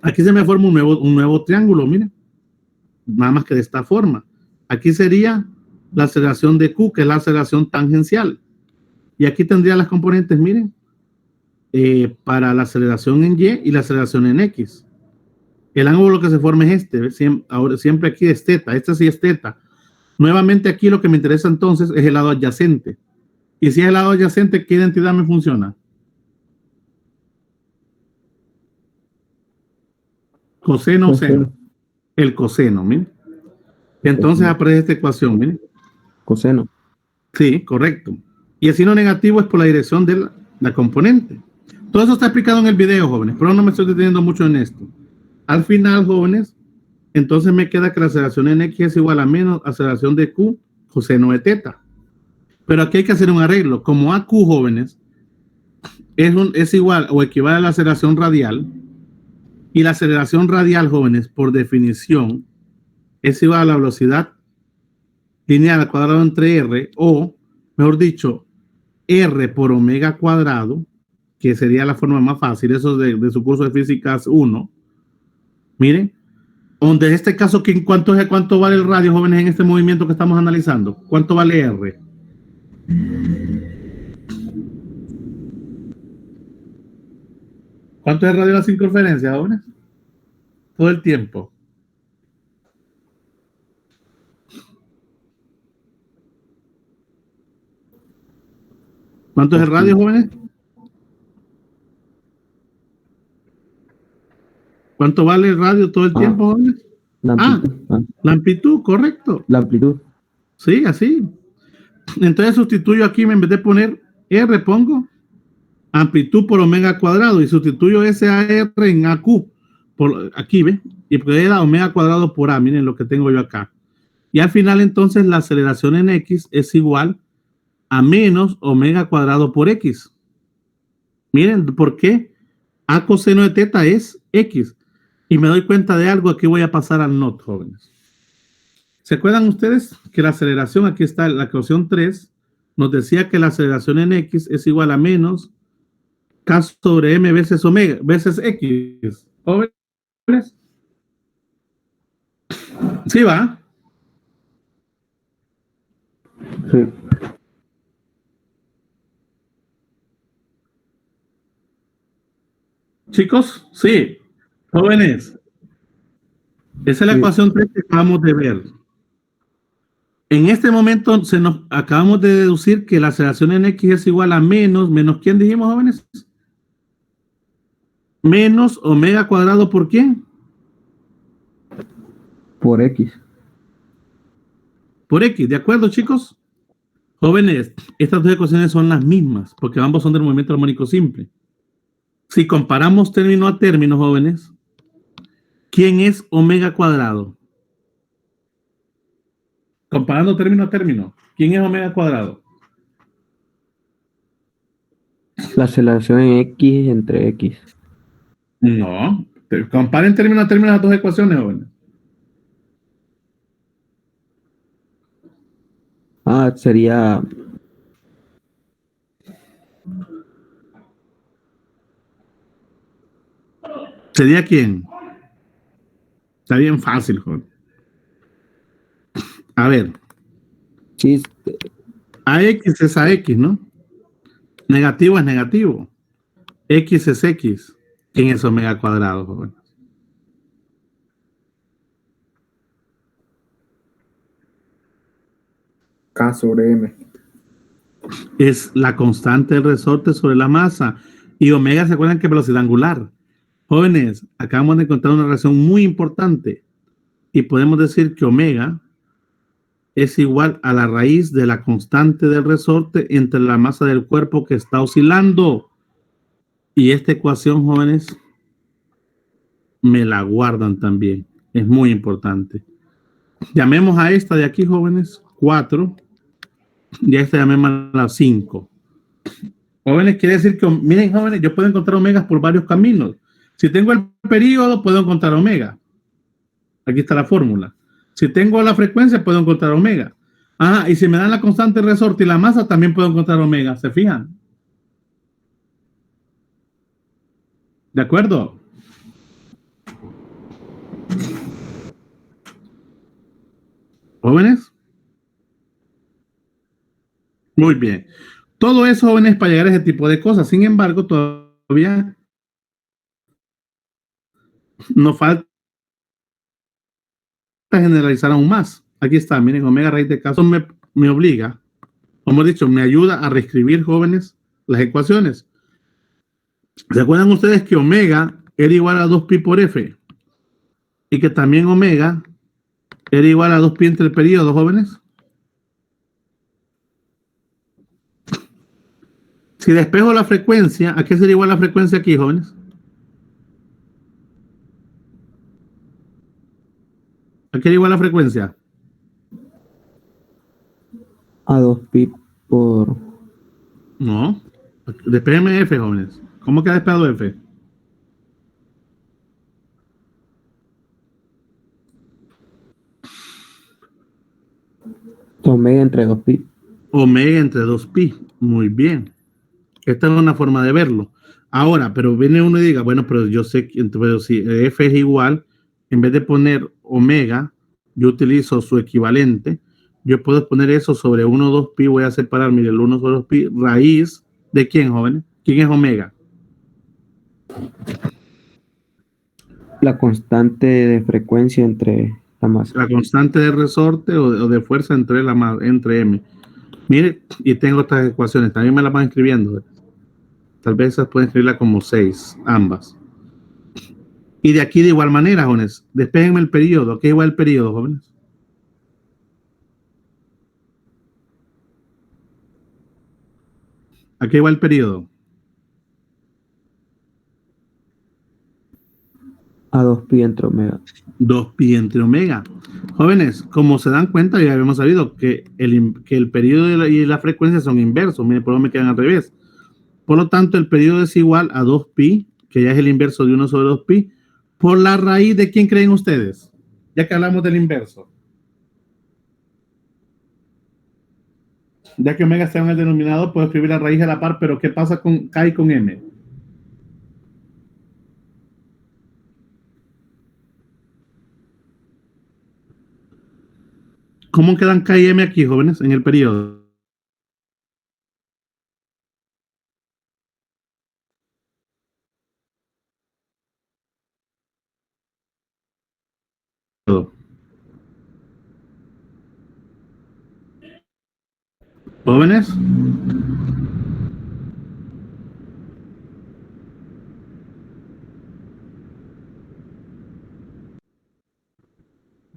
Aquí se me forma un nuevo triángulo, miren. Nada más que de esta forma. Aquí sería la aceleración de Q, que es la aceleración tangencial. Y aquí tendría las componentes, miren, para la aceleración en Y y la aceleración en X. El ángulo que se forma es este. Siempre aquí es teta. Este sí es teta. Nuevamente aquí lo que me interesa entonces es el lado adyacente. Y si es el lado adyacente, ¿qué identidad me funciona? Coseno o seno. El coseno, miren. Entonces aparece esta ecuación, miren. Coseno. Sí, correcto. Y el signo negativo es por la dirección de la componente. Todo eso está explicado en el video, jóvenes, pero no me estoy deteniendo mucho en esto. Al final, jóvenes, entonces me queda que la aceleración en X es igual a menos aceleración de Q coseno de teta. Pero aquí hay que hacer un arreglo. Como AQ, jóvenes, es igual o equivale a la aceleración radial, y la aceleración radial, jóvenes, por definición, es igual a la velocidad lineal al cuadrado entre R, o, mejor dicho, R por omega cuadrado, que sería la forma más fácil, eso de su curso de físicas 1. Miren, donde en este caso, ¿cuánto vale el radio, jóvenes, en este movimiento que estamos analizando? ¿Cuánto vale R? ¿Cuánto es el radio de la circunferencia, jóvenes? Todo el tiempo. ¿Cuánto es el radio, jóvenes? ¿Cuánto vale el radio todo el tiempo, jóvenes? La amplitud. La amplitud, correcto. La amplitud. Sí, así. Entonces sustituyo aquí, en vez de poner R, pongo amplitud por omega cuadrado y sustituyo ese AR en AQ. Por aquí, ¿ve? Y porque era omega cuadrado por A, miren lo que tengo yo acá. Y al final, entonces, la aceleración en X es igual a menos omega cuadrado por X. Miren, ¿por qué? A coseno de teta es X. Y me doy cuenta de algo, aquí voy a pasar al not, jóvenes. ¿Se acuerdan ustedes que la aceleración, aquí está la ecuación 3, nos decía que la aceleración en X es igual a menos K sobre M veces omega, veces X? ¿Jóvenes? ¿Sí va? Sí. Chicos, sí. Jóvenes, esa es la Sí. ecuación 3 que acabamos de ver. En este momento nos acabamos de deducir que la aceleración en X es igual a menos ¿quién dijimos, jóvenes? Menos omega cuadrado ¿por quién? Por X. Por X, ¿de acuerdo, chicos? Jóvenes, estas dos ecuaciones son las mismas, porque ambos son del movimiento armónico simple. Si comparamos término a término, jóvenes, ¿quién es omega cuadrado? Comparando término a término, ¿quién es omega cuadrado? La aceleración en X entre X. No, comparen término a término las dos ecuaciones, jóvenes. Sería ¿Sería quién? Está bien fácil, joven. A ver, sí, AX es AX, ¿no? Negativo es negativo. X es X. ¿Quién es omega cuadrado, joven? K sobre M. Es la constante del resorte sobre la masa. Y omega, ¿se acuerdan que es velocidad angular? Jóvenes, acabamos de encontrar una relación muy importante. Y podemos decir que omega es igual a la raíz de la constante del resorte entre la masa del cuerpo que está oscilando. Y esta ecuación, jóvenes, me la guardan también. Es muy importante. Llamemos a esta de aquí, jóvenes, 4. Y a esta llamémosla 5. Jóvenes, quiere decir que, miren, jóvenes, yo puedo encontrar omegas por varios caminos. Si tengo el período, puedo encontrar omega. Aquí está la fórmula. Si tengo la frecuencia, puedo encontrar omega. Y si me dan la constante del resorte y la masa, también puedo encontrar omega. ¿Se fijan? ¿De acuerdo? ¿Jóvenes? Muy bien. Todo eso, jóvenes, para llegar a ese tipo de cosas. Sin embargo, todavía nos falta generalizar aún más. Aquí está, miren, omega raíz de caso me obliga, como he dicho, me ayuda a reescribir, jóvenes, las ecuaciones. ¿Se acuerdan ustedes que omega era igual a 2pi por f? Y que también omega era igual a 2pi entre el periodo, jóvenes. Si despejo la frecuencia, ¿a qué sería igual la frecuencia aquí, jóvenes? ¿A qué era igual la frecuencia? a 2pi por... No. Despejeme f, jóvenes. ¿Cómo queda despejado f? Omega entre 2pi. Omega entre 2pi. Muy bien. Esta es una forma de verlo. Ahora, pero viene uno y diga, bueno, pero yo sé que pero si f es igual, en vez de poner omega, yo utilizo su equivalente. Yo puedo poner eso sobre 1, 2pi. Voy a separar, mire, el 1 sobre 2pi. Raíz de quién, jóvenes? ¿Quién es omega? La constante de frecuencia entre la masa. La constante de resorte o de fuerza entre m. Mire, y tengo otras ecuaciones. También me las van escribiendo. Tal vez esas pueden escribirla como 6, ambas. Y de aquí de igual manera, jóvenes, despéjenme el periodo. ¿Qué es igual el periodo, jóvenes? ¿A qué va el periodo? A 2pi entre omega. 2pi entre omega. Jóvenes, como se dan cuenta, ya habíamos sabido que el periodo y la frecuencia son inversos. Miren, por lo me quedan al revés. Por lo tanto, el periodo es igual a 2pi, que ya es el inverso de 1 sobre 2pi, por la raíz de ¿quién creen ustedes? Ya que hablamos del inverso. Ya que omega está en el denominador, puedo escribir la raíz a la par, pero ¿qué pasa con K y con M? ¿Cómo quedan K y M aquí, jóvenes, en el periodo? ¿Jóvenes?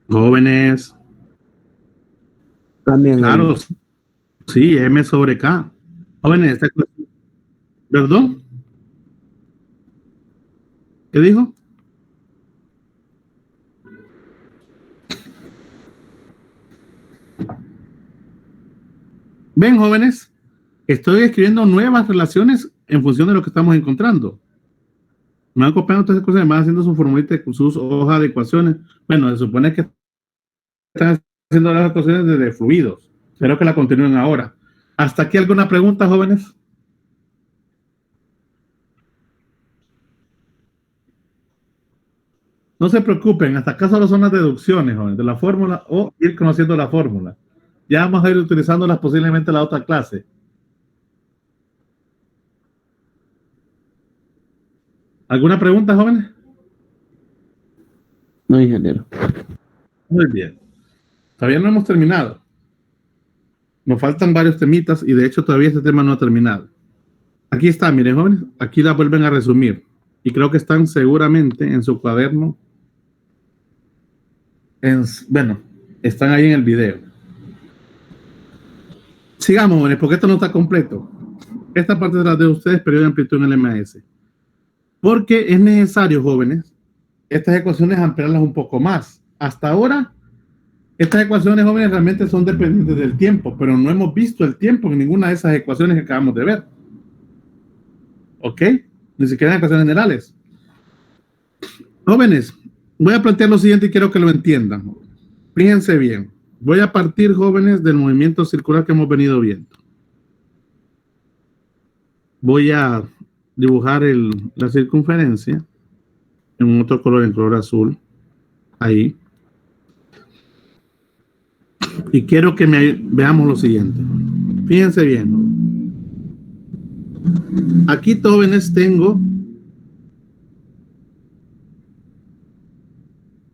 Jóvenes. También Claro, sí, M sobre K. Jóvenes, ¿perdón? ¿Qué dijo? Ven, jóvenes, estoy escribiendo nuevas relaciones en función de lo que estamos encontrando. Me van copiando todas esas cosas, me van haciendo su formulita, sus hojas de ecuaciones. Bueno, se supone que están haciendo las ecuaciones de fluidos. Espero que la continúen ahora. ¿Hasta aquí alguna pregunta, jóvenes? No se preocupen, hasta acá solo son las deducciones, jóvenes, de la fórmula o ir conociendo la fórmula. Ya vamos a ir utilizándolas posiblemente en la otra clase. ¿Alguna pregunta, jóvenes? No, ingeniero. Muy bien. Todavía no hemos terminado. Nos faltan varios temitas y de hecho todavía este tema no ha terminado. Aquí está, miren, jóvenes, aquí la vuelven a resumir. Y creo que están seguramente en su cuaderno. Bueno, están ahí en el video. Sigamos, jóvenes, porque esto no está completo. Esta parte de la de ustedes, periodo de amplitud en el MS. Porque es necesario, jóvenes, estas ecuaciones ampliarlas un poco más. Hasta ahora, estas ecuaciones, jóvenes, realmente son dependientes del tiempo, pero no hemos visto el tiempo en ninguna de esas ecuaciones que acabamos de ver. ¿Ok? Ni siquiera en ecuaciones generales. Jóvenes, voy a plantear lo siguiente y quiero que lo entiendan. Fíjense bien. Voy a partir, jóvenes, del movimiento circular que hemos venido viendo. Voy a dibujar la circunferencia en otro color, en color azul. Ahí. Y quiero que veamos lo siguiente. Fíjense bien. Aquí, jóvenes, tengo.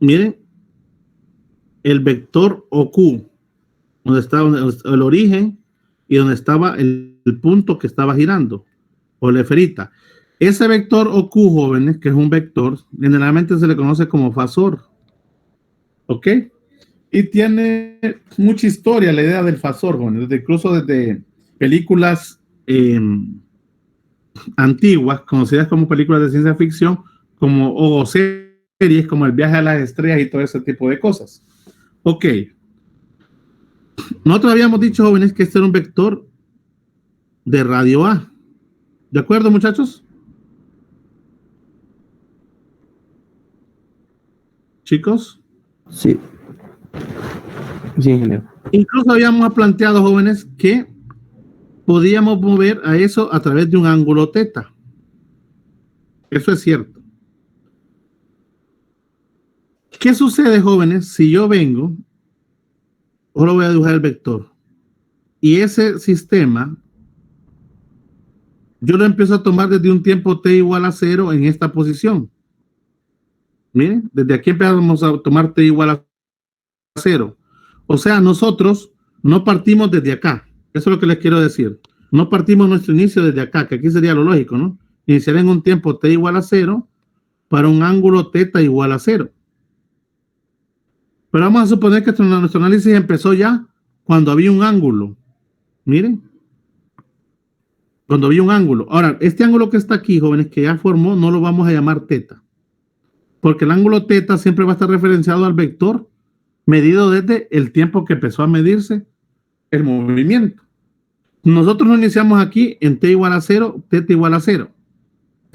Miren. El vector OQ. Donde estaba el origen y donde estaba el punto que estaba girando. O la esferita. Ese vector OQ, jóvenes, que es un vector, generalmente se le conoce como fasor. ¿Ok? Y tiene mucha historia la idea del fasor, jóvenes, incluso desde películas antiguas, conocidas como películas de ciencia ficción, o series como El viaje a las estrellas y todo ese tipo de cosas. Ok. Nosotros habíamos dicho, jóvenes, que este era un vector de radio A. ¿De acuerdo, muchachos? ¿Chicos? Sí. Sí, ingeniero. Incluso habíamos planteado, jóvenes, que podíamos mover a eso a través de un ángulo teta. Eso es cierto. ¿Qué sucede, jóvenes, si yo vengo, ahora voy a dibujar el vector, y ese sistema, yo lo empiezo a tomar desde un tiempo t igual a 0 en esta posición? Miren, desde aquí empezamos a tomar t igual a 0. O sea, nosotros no partimos desde acá. Eso es lo que les quiero decir. No partimos nuestro inicio desde acá, que aquí sería lo lógico, ¿no? Iniciar en un tiempo t igual a 0 para un ángulo θ igual a 0. Pero vamos a suponer que nuestro análisis empezó ya cuando había un ángulo. Miren. Cuando había un ángulo. Ahora, este ángulo que está aquí, jóvenes, que ya formó, no lo vamos a llamar θ. Porque el ángulo θ siempre va a estar referenciado al vector medido desde el tiempo que empezó a medirse el movimiento. Nosotros no iniciamos aquí en t igual a 0, θ igual a 0.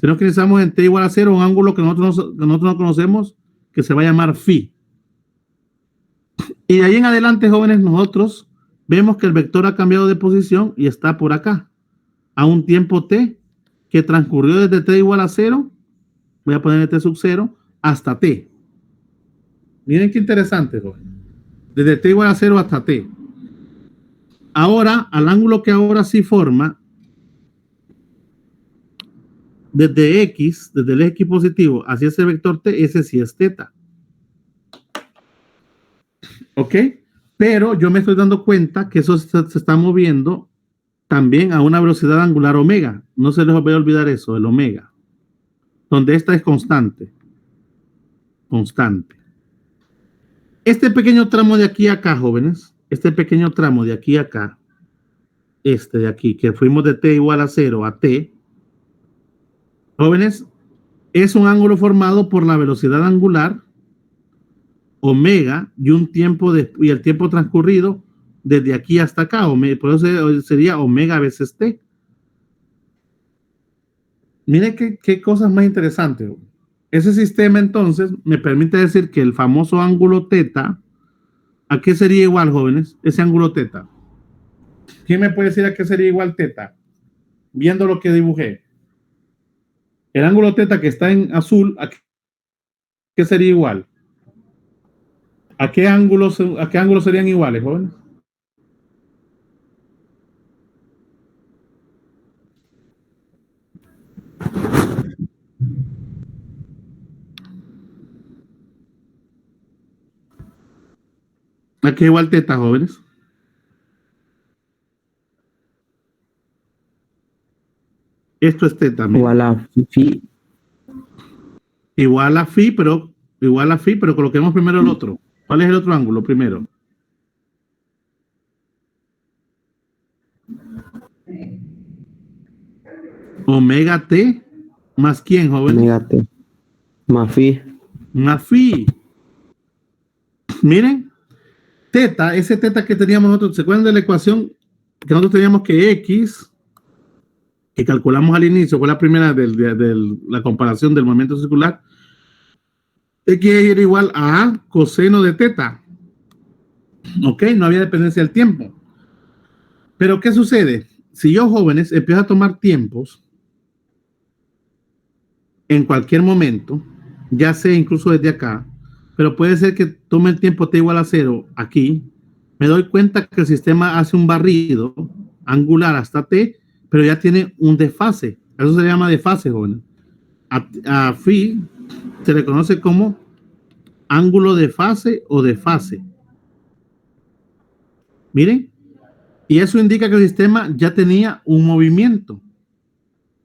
Sino que iniciamos en t igual a 0, un ángulo que nosotros no conocemos, que se va a llamar phi. Y de ahí en adelante, jóvenes, nosotros vemos que el vector ha cambiado de posición y está por acá, a un tiempo t que transcurrió desde t igual a 0, voy a poner t sub 0, hasta t. Miren qué interesante, jóvenes. Desde t igual a 0 hasta t. Ahora, al ángulo que ahora sí forma, desde X, desde el eje X positivo hacia ese vector t, ese sí es θ. ¿Ok? Pero yo me estoy dando cuenta que eso se está moviendo también a una velocidad angular omega. No se les voy a olvidar eso, el omega. Donde esta es constante. Constante. Este pequeño tramo de aquí a acá, jóvenes, este pequeño tramo de aquí a acá, este de aquí, que fuimos de t igual a 0 a t, jóvenes, es un ángulo formado por la velocidad angular omega y y el tiempo transcurrido desde aquí hasta acá. Por eso sería omega veces t. Miren qué cosas más interesantes. Ese sistema entonces me permite decir que el famoso ángulo θ, ¿a qué sería igual, jóvenes? Ese ángulo θ. ¿Quién me puede decir a qué sería igual θ? Viendo lo que dibujé. El ángulo θ que está en azul, ¿a qué sería igual? ¿A qué ángulos serían iguales, jóvenes? ¿A qué igual θ, jóvenes? Esto es θ. Igual a phi. Igual a phi, pero coloquemos primero el otro. ¿Cuál es el otro ángulo primero? Omega t más quién, joven? Omega t. Más phi. Más phi. Miren, θ, ese θ que teníamos nosotros, ¿se acuerdan de la ecuación que nosotros teníamos que x, que calculamos al inicio, fue la primera de la comparación del movimiento circular, x era igual a coseno de θ. Ok, no había dependencia del tiempo. Pero ¿qué sucede? Si yo, jóvenes, empiezo a tomar tiempos en cualquier momento, ya sé incluso desde acá, pero puede ser que tome el tiempo t igual a 0 aquí, me doy cuenta que el sistema hace un barrido angular hasta t, pero ya tiene un desfase. Eso se llama desfase, jóvenes. A phi se le conoce como ángulo de fase o de fase. Miren, y eso indica que el sistema ya tenía un movimiento,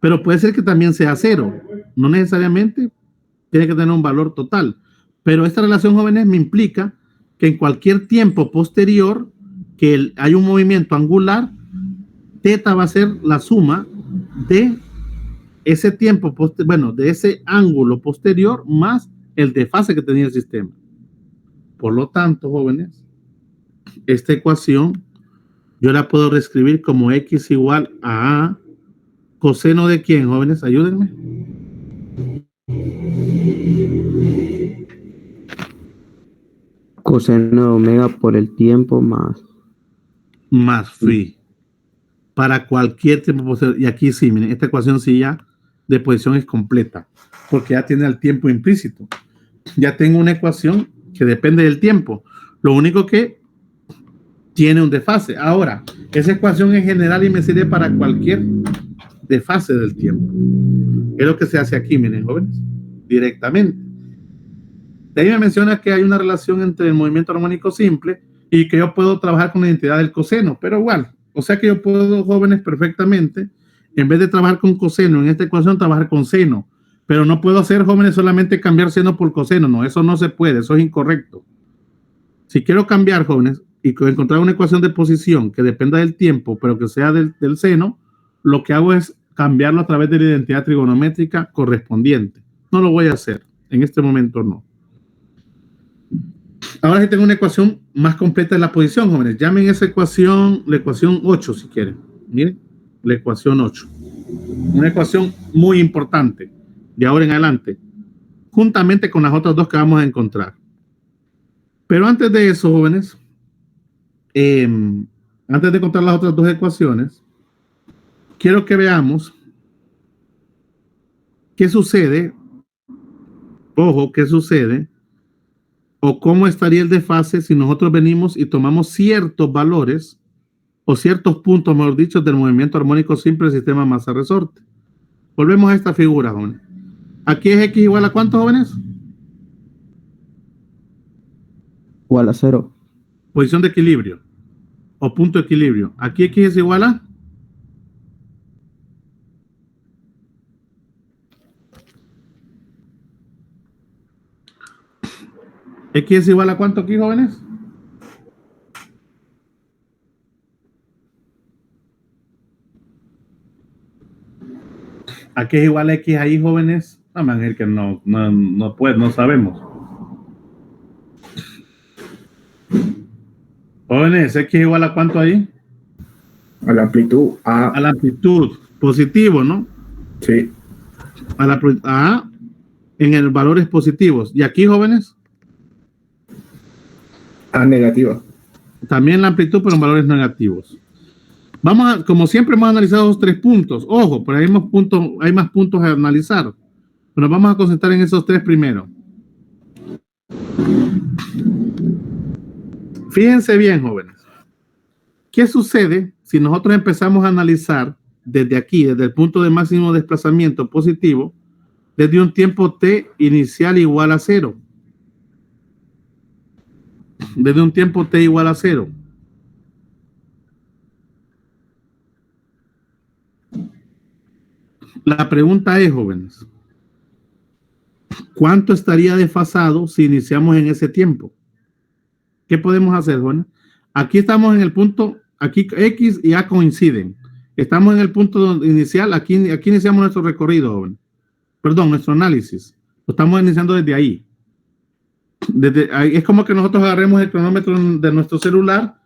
pero puede ser que también sea 0. No necesariamente tiene que tener un valor total, pero esta relación, jóvenes, me implica que en cualquier tiempo posterior que hay un movimiento angular, θ va a ser la suma de ese tiempo, de ese ángulo posterior más el desfase que tenía el sistema. Por lo tanto, jóvenes, esta ecuación yo la puedo reescribir como x igual a coseno de quién, jóvenes, ayúdenme. Coseno de omega por el tiempo Más phi. Para cualquier tiempo posterior. Y aquí sí, miren, esta ecuación sí ya de posición es completa, porque ya tiene el tiempo implícito. Ya tengo una ecuación que depende del tiempo. Lo único que tiene un desfase. Ahora, esa ecuación es general y me sirve para cualquier desfase del tiempo. Es lo que se hace aquí, miren, jóvenes, directamente. De ahí me menciona que hay una relación entre el movimiento armónico simple y que yo puedo trabajar con la identidad del coseno, pero igual, o sea que yo puedo, jóvenes, perfectamente, en vez de trabajar con coseno en esta ecuación, trabajar con seno, pero no puedo hacer, jóvenes, solamente cambiar seno por coseno. No, eso no se puede, eso es incorrecto. Si quiero cambiar, jóvenes, y encontrar una ecuación de posición que dependa del tiempo, pero que sea del seno, lo que hago es cambiarlo a través de la identidad trigonométrica correspondiente. No lo voy a hacer, en este momento no. Ahora sí tengo una ecuación más completa de la posición, jóvenes. Llamen esa ecuación la ecuación 8, si quieren. Miren, la ecuación 8. Una ecuación muy importante de ahora en adelante, juntamente con las otras dos que vamos a encontrar. Pero antes de eso, jóvenes, antes de contar las otras dos ecuaciones, quiero que veamos qué sucede, ojo, qué sucede, o cómo estaría el desfase si nosotros venimos y tomamos ciertos valores o ciertos puntos, mejor dicho, del movimiento armónico simple del sistema masa-resorte. Volvemos a esta figura, jóvenes. Aquí es X igual a ¿cuánto, jóvenes? Igual a 0. Posición de equilibrio o punto de equilibrio. Aquí X es igual a X es igual a ¿cuánto aquí, jóvenes? Aquí es igual a X ahí, jóvenes. No, Ángel, que no puede, no sabemos. Jóvenes, X es igual a ¿cuánto ahí? A la amplitud A. A la amplitud, positivo, ¿no? Sí. A en el valores positivos. Y aquí, jóvenes, A negativa. también la amplitud, pero en valores negativos. Vamos a, como siempre hemos analizado los 3 puntos. Ojo, pero hay más puntos a analizar. Pero nos vamos a concentrar en esos 3 primero. Fíjense bien, jóvenes. ¿Qué sucede si nosotros empezamos a analizar desde aquí, desde el punto de máximo desplazamiento positivo, desde un tiempo t inicial igual a 0? Desde un tiempo t igual a 0. La pregunta es, jóvenes, ¿cuánto estaría desfasado si iniciamos en ese tiempo? ¿Qué podemos hacer, jóvenes? Aquí estamos en el punto, aquí X y A coinciden. Estamos en el punto inicial, aquí iniciamos nuestro recorrido, jóvenes. Perdón, nuestro análisis. Lo estamos iniciando desde ahí. Desde ahí. Es como que nosotros agarremos el cronómetro de nuestro celular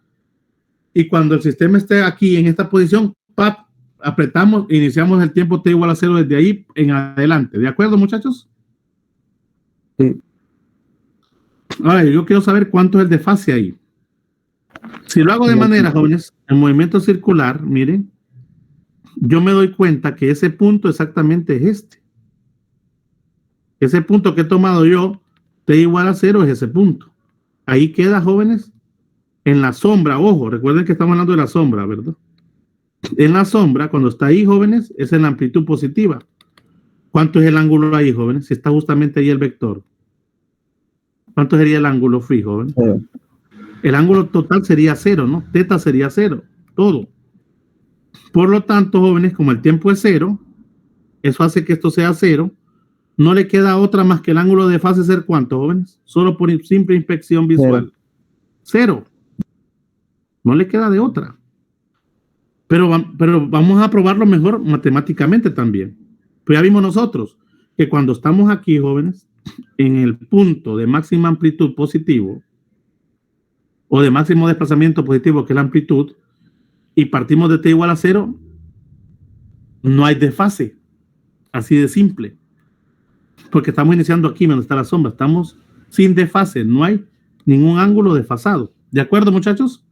y cuando el sistema esté aquí en esta posición, ¡pap!, apretamos e iniciamos el tiempo t igual a 0 desde ahí en adelante. ¿De acuerdo, muchachos? Sí. Ahora, yo quiero saber cuánto es el desfase ahí. Si lo hago de manera, jóvenes, en movimiento circular, miren, yo me doy cuenta que ese punto exactamente es este. Ese punto que he tomado yo, t igual a 0, es ese punto. Ahí queda, jóvenes, en la sombra. Ojo, recuerden que estamos hablando de la sombra, ¿verdad? En la sombra, cuando está ahí, jóvenes, es en la amplitud positiva. ¿Cuánto es el ángulo ahí, jóvenes? Si está justamente ahí el vector. ¿Cuánto sería el ángulo fijo, jóvenes? 0. El ángulo total sería 0, ¿no? Teta sería 0, todo. Por lo tanto, jóvenes, como el tiempo es 0, eso hace que esto sea 0. No le queda otra más que el ángulo de fase ser ¿cuánto, jóvenes? Solo por simple inspección visual. 0. No le queda de otra. Pero vamos a probarlo mejor matemáticamente también. Pues ya vimos nosotros que cuando estamos aquí, jóvenes, en el punto de máxima amplitud positivo o de máximo desplazamiento positivo, que es la amplitud, y partimos de t igual a 0, no hay desfase. Así de simple. Porque estamos iniciando aquí donde está la sombra. Estamos sin desfase. No hay ningún ángulo desfasado. ¿De acuerdo, muchachos?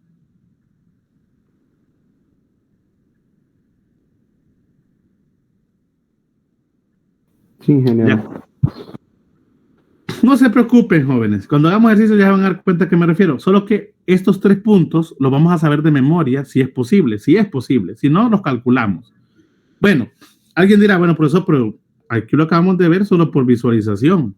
Sí, ingeniero. Ya. No se preocupen, jóvenes. Cuando hagamos ejercicio ya van a dar cuenta a qué me refiero. Solo que estos 3 puntos los vamos a saber de memoria si es posible. Si es posible. Si no, los calculamos. Bueno, alguien dirá, bueno, profesor, pero aquí lo acabamos de ver solo por visualización.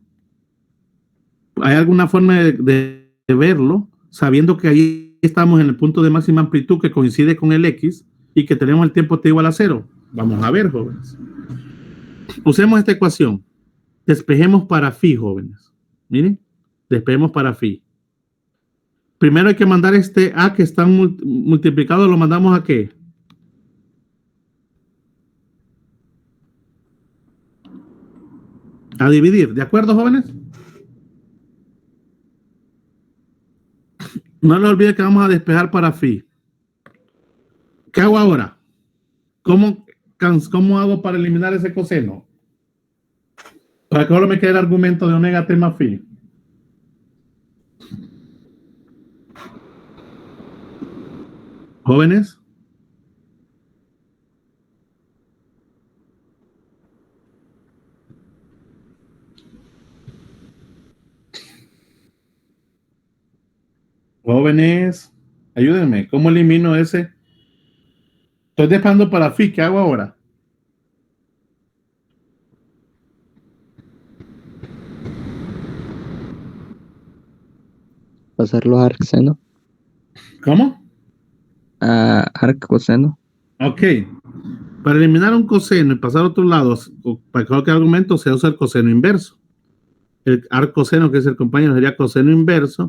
¿Hay alguna forma de verlo sabiendo que ahí estamos en el punto de máxima amplitud que coincide con el X y que tenemos el tiempo t igual a 0? Vamos a ver, jóvenes. Usemos esta ecuación. Despejemos para phi, jóvenes. Miren, despejemos para phi. Primero hay que mandar este A que está multiplicado, lo mandamos a ¿qué? A dividir. ¿De acuerdo, jóvenes? No les olvide que vamos a despejar para phi. ¿Qué hago ahora? ¿Cómo hago para eliminar ese coseno? Para que solo me quede el argumento de omega t más phi. Jóvenes. Jóvenes, ayúdenme. ¿Cómo elimino ese? Estoy despejando para phi. ¿Qué hago ahora? Pasarlo a arcseno. ¿Cómo? A arccoseno. Ok. Para eliminar un coseno y pasar a otro lado, para cualquier argumento se usa el coseno inverso. El arccoseno, que es el compañero, sería coseno inverso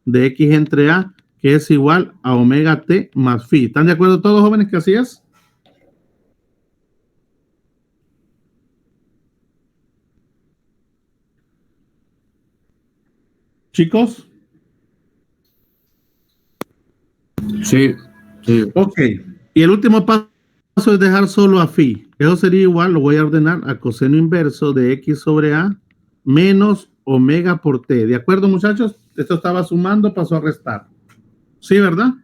de x entre a, que es igual a omega t más phi. ¿Están de acuerdo todos, jóvenes, que así es? Chicos. Sí, sí. Ok. Y el último paso es dejar solo a phi. Eso sería igual, lo voy a ordenar a coseno inverso de x sobre a menos omega por t. ¿De acuerdo, muchachos? Esto estaba sumando, pasó a restar. ¿Sí, verdad?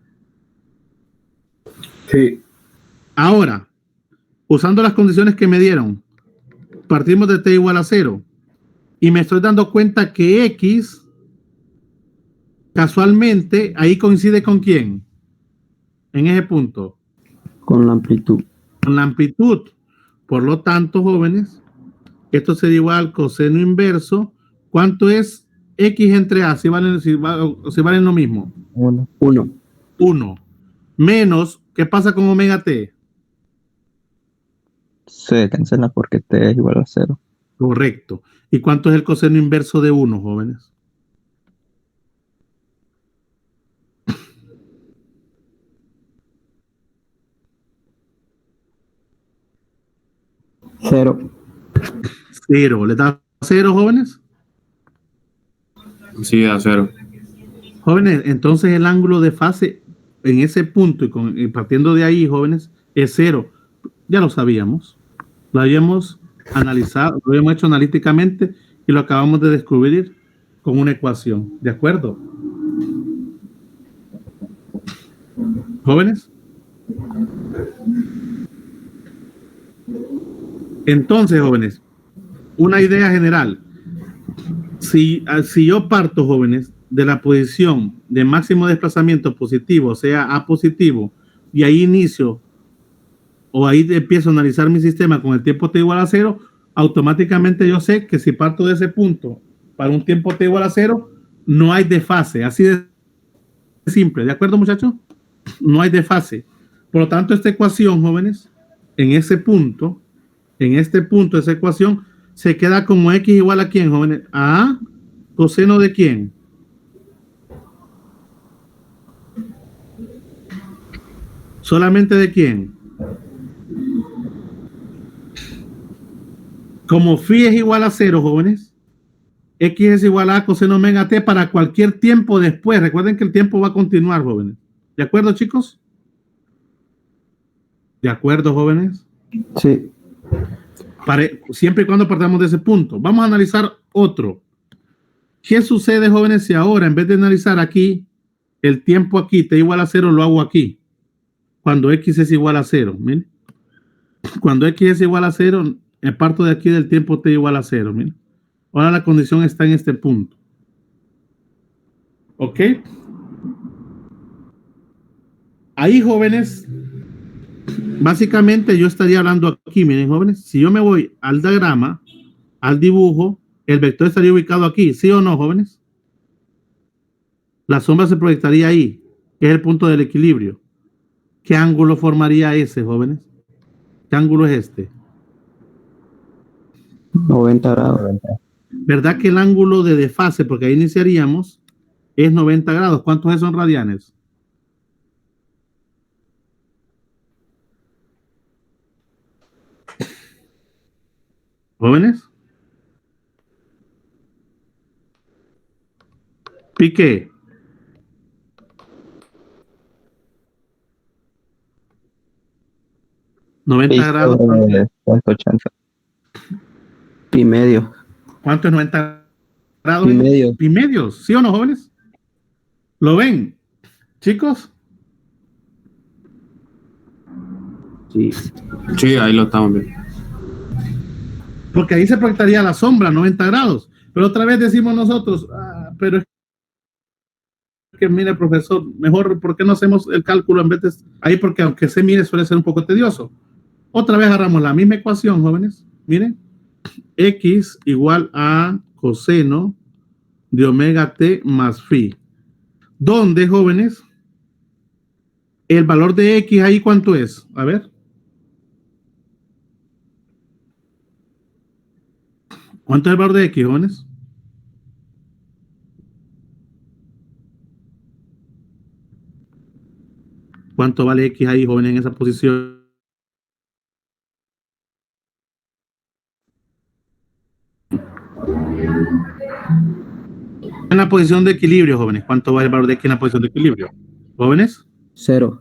Sí. Ahora, usando las condiciones que me dieron, partimos de t igual a 0. Y me estoy dando cuenta que x, casualmente, ahí coincide con quién. En ese punto. Con la amplitud. Con la amplitud. Por lo tanto, jóvenes, esto sería igual al coseno inverso. ¿Cuánto es x entre a? Si valen lo mismo. 1. 1. Menos, ¿qué pasa con omega t? Se cancela porque t es igual a 0. Correcto. ¿Y cuánto es el coseno inverso de 1, jóvenes? 0. 0. ¿Le da 0, jóvenes? Sí, a 0. Jóvenes, entonces el ángulo de fase en ese punto y partiendo de ahí, jóvenes, es 0. Ya lo sabíamos. Lo habíamos analizado, lo habíamos hecho analíticamente y lo acabamos de descubrir con una ecuación. ¿De acuerdo? Jóvenes. Entonces, jóvenes, una idea general. Si yo parto, jóvenes, de la posición de máximo desplazamiento positivo, o sea, A positivo, y ahí inicio o ahí empiezo a analizar mi sistema con el tiempo t igual a 0, automáticamente yo sé que si parto de ese punto para un tiempo t igual a 0, no hay desfase. Así de simple. ¿De acuerdo, muchachos? No hay desfase. Por lo tanto, esta ecuación, jóvenes, en este punto, esa ecuación se queda como x igual a ¿quién, jóvenes? A coseno de ¿quién? ¿Solamente de quién? Como phi es igual a 0, jóvenes, x es igual a coseno omega t para cualquier tiempo después. Recuerden que el tiempo va a continuar, jóvenes. ¿De acuerdo, chicos? ¿De acuerdo, jóvenes? Sí. Siempre y cuando partamos de ese punto. Vamos a analizar otro. ¿Qué sucede, jóvenes, si ahora en vez de analizar aquí el tiempo aquí t igual a 0, lo hago aquí? Cuando x es igual a 0. ¿Miren? Cuando x es igual a 0, parto de aquí del tiempo t igual a 0. ¿Miren? Ahora la condición está en este punto. ¿Ok? Ahí, jóvenes, básicamente yo estaría hablando aquí. Miren, jóvenes, si yo me voy al diagrama, al dibujo, el vector estaría ubicado aquí. ¿Sí o no, jóvenes? La sombra se proyectaría ahí, que es el punto del equilibrio. ¿Qué ángulo formaría ese, jóvenes? ¿Qué ángulo es este? 90 grados. ¿Verdad que el ángulo de desfase, porque ahí iniciaríamos, es 90 grados? ¿Cuántos son radianes? ¿Jóvenes? Piqué. 90 grados. ¿Cuánto? 180. Pi medio. ¿Cuánto es 90 grados? Pi medio. Pi medio, ¿sí o no, jóvenes? ¿Lo ven, chicos? Sí. Sí, ahí lo estamos viendo. Porque ahí se proyectaría la sombra, 90 grados. Pero otra vez decimos nosotros, pero es que mire, profesor, mejor, ¿por qué no hacemos el cálculo en vez de ahí? Porque aunque se mire, suele ser un poco tedioso. Otra vez agarramos la misma ecuación, jóvenes. Miren, x igual a coseno de omega t más phi. ¿Dónde, jóvenes? El valor de x ahí, ¿cuánto es? A ver. ¿Cuánto es el valor de x, jóvenes? ¿Cuánto vale x ahí, jóvenes, en esa posición? En la posición de equilibrio, jóvenes. ¿Cuánto vale el valor de x en la posición de equilibrio? ¿Jóvenes? 0.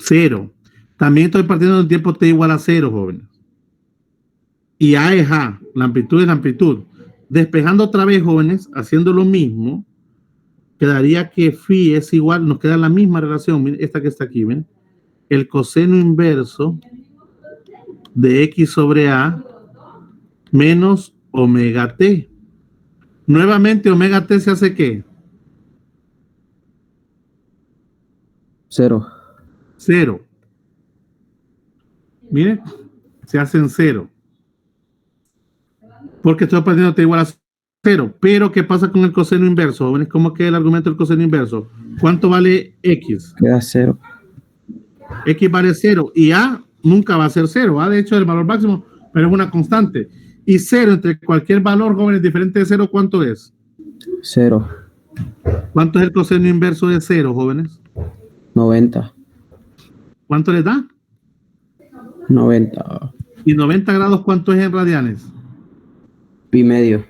0. También estoy partiendo del tiempo t igual a 0, jóvenes. Y a es a. La amplitud es la amplitud. Despejando otra vez, jóvenes, haciendo lo mismo, quedaría que phi es igual, nos queda la misma relación, miren, esta que está aquí, miren. El coseno inverso de x sobre a menos omega t. Nuevamente, omega t se hace ¿qué? 0. 0. Miren, se hacen 0. Porque estoy partiendo t igual a 0. Pero, ¿qué pasa con el coseno inverso, jóvenes? ¿Cómo queda el argumento del coseno inverso? ¿Cuánto vale x? Queda 0. X vale 0 y a nunca va a ser 0. A de hecho es el valor máximo, pero es una constante. Y 0 entre cualquier valor, jóvenes, diferente de 0, ¿cuánto es? 0. ¿Cuánto es el coseno inverso de 0, jóvenes? 90. ¿Cuánto les da? 90. ¿Y 90 grados cuánto es en radianes? Pi medio.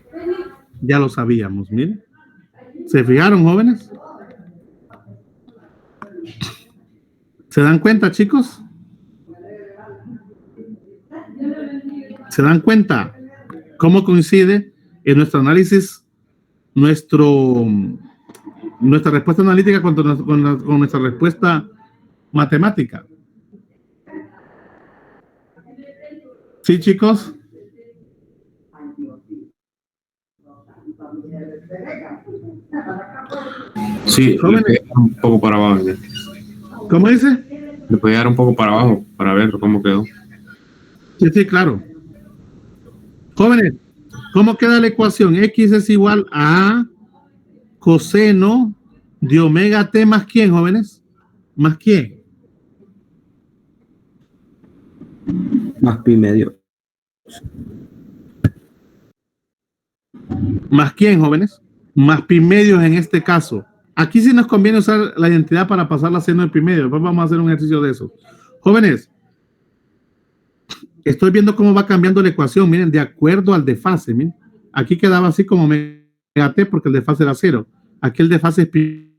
Ya lo sabíamos, miren. ¿Se fijaron, jóvenes? ¿Se dan cuenta, chicos? ¿Se dan cuenta cómo coincide en nuestro análisis, nuestra respuesta analítica con nuestra respuesta matemática? ¿Sí, chicos? Sí, Jóvenes. le puede dar un poco para abajo. ¿No? ¿Cómo dice? Le puede dar un poco para abajo para ver cómo quedó. Sí, sí, claro. Jóvenes, ¿cómo queda la ecuación? X es igual a coseno de omega t más ¿quién, jóvenes? ¿Más quién? Más pi medio. ¿Más quién, jóvenes? Más pi medios en este caso. Aquí sí nos conviene usar la identidad para pasarla haciendo el pi medio. Después vamos a hacer un ejercicio de eso. Jóvenes, estoy viendo cómo va cambiando la ecuación. Miren, de acuerdo al desfase. Miren, aquí quedaba así como omega t porque el desfase era 0. Aquí el desfase es pi.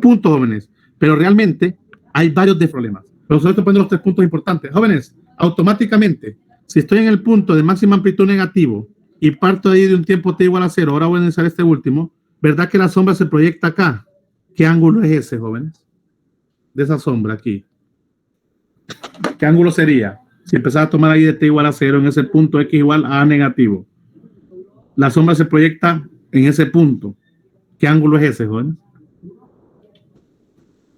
Puntos, jóvenes, pero realmente hay varios de problemas. Pero solo estoy poniendo los 3 puntos importantes. Jóvenes, automáticamente, si estoy en el punto de máxima amplitud negativo y parto ahí de un tiempo t igual a 0, ahora voy a analizar este último, ¿verdad que la sombra se proyecta acá? ¿Qué ángulo es ese, jóvenes? De esa sombra aquí. ¿Qué ángulo sería? Si empezaba a tomar ahí de t igual a 0 en ese punto x igual a negativo. La sombra se proyecta en ese punto. ¿Qué ángulo es ese, jóvenes?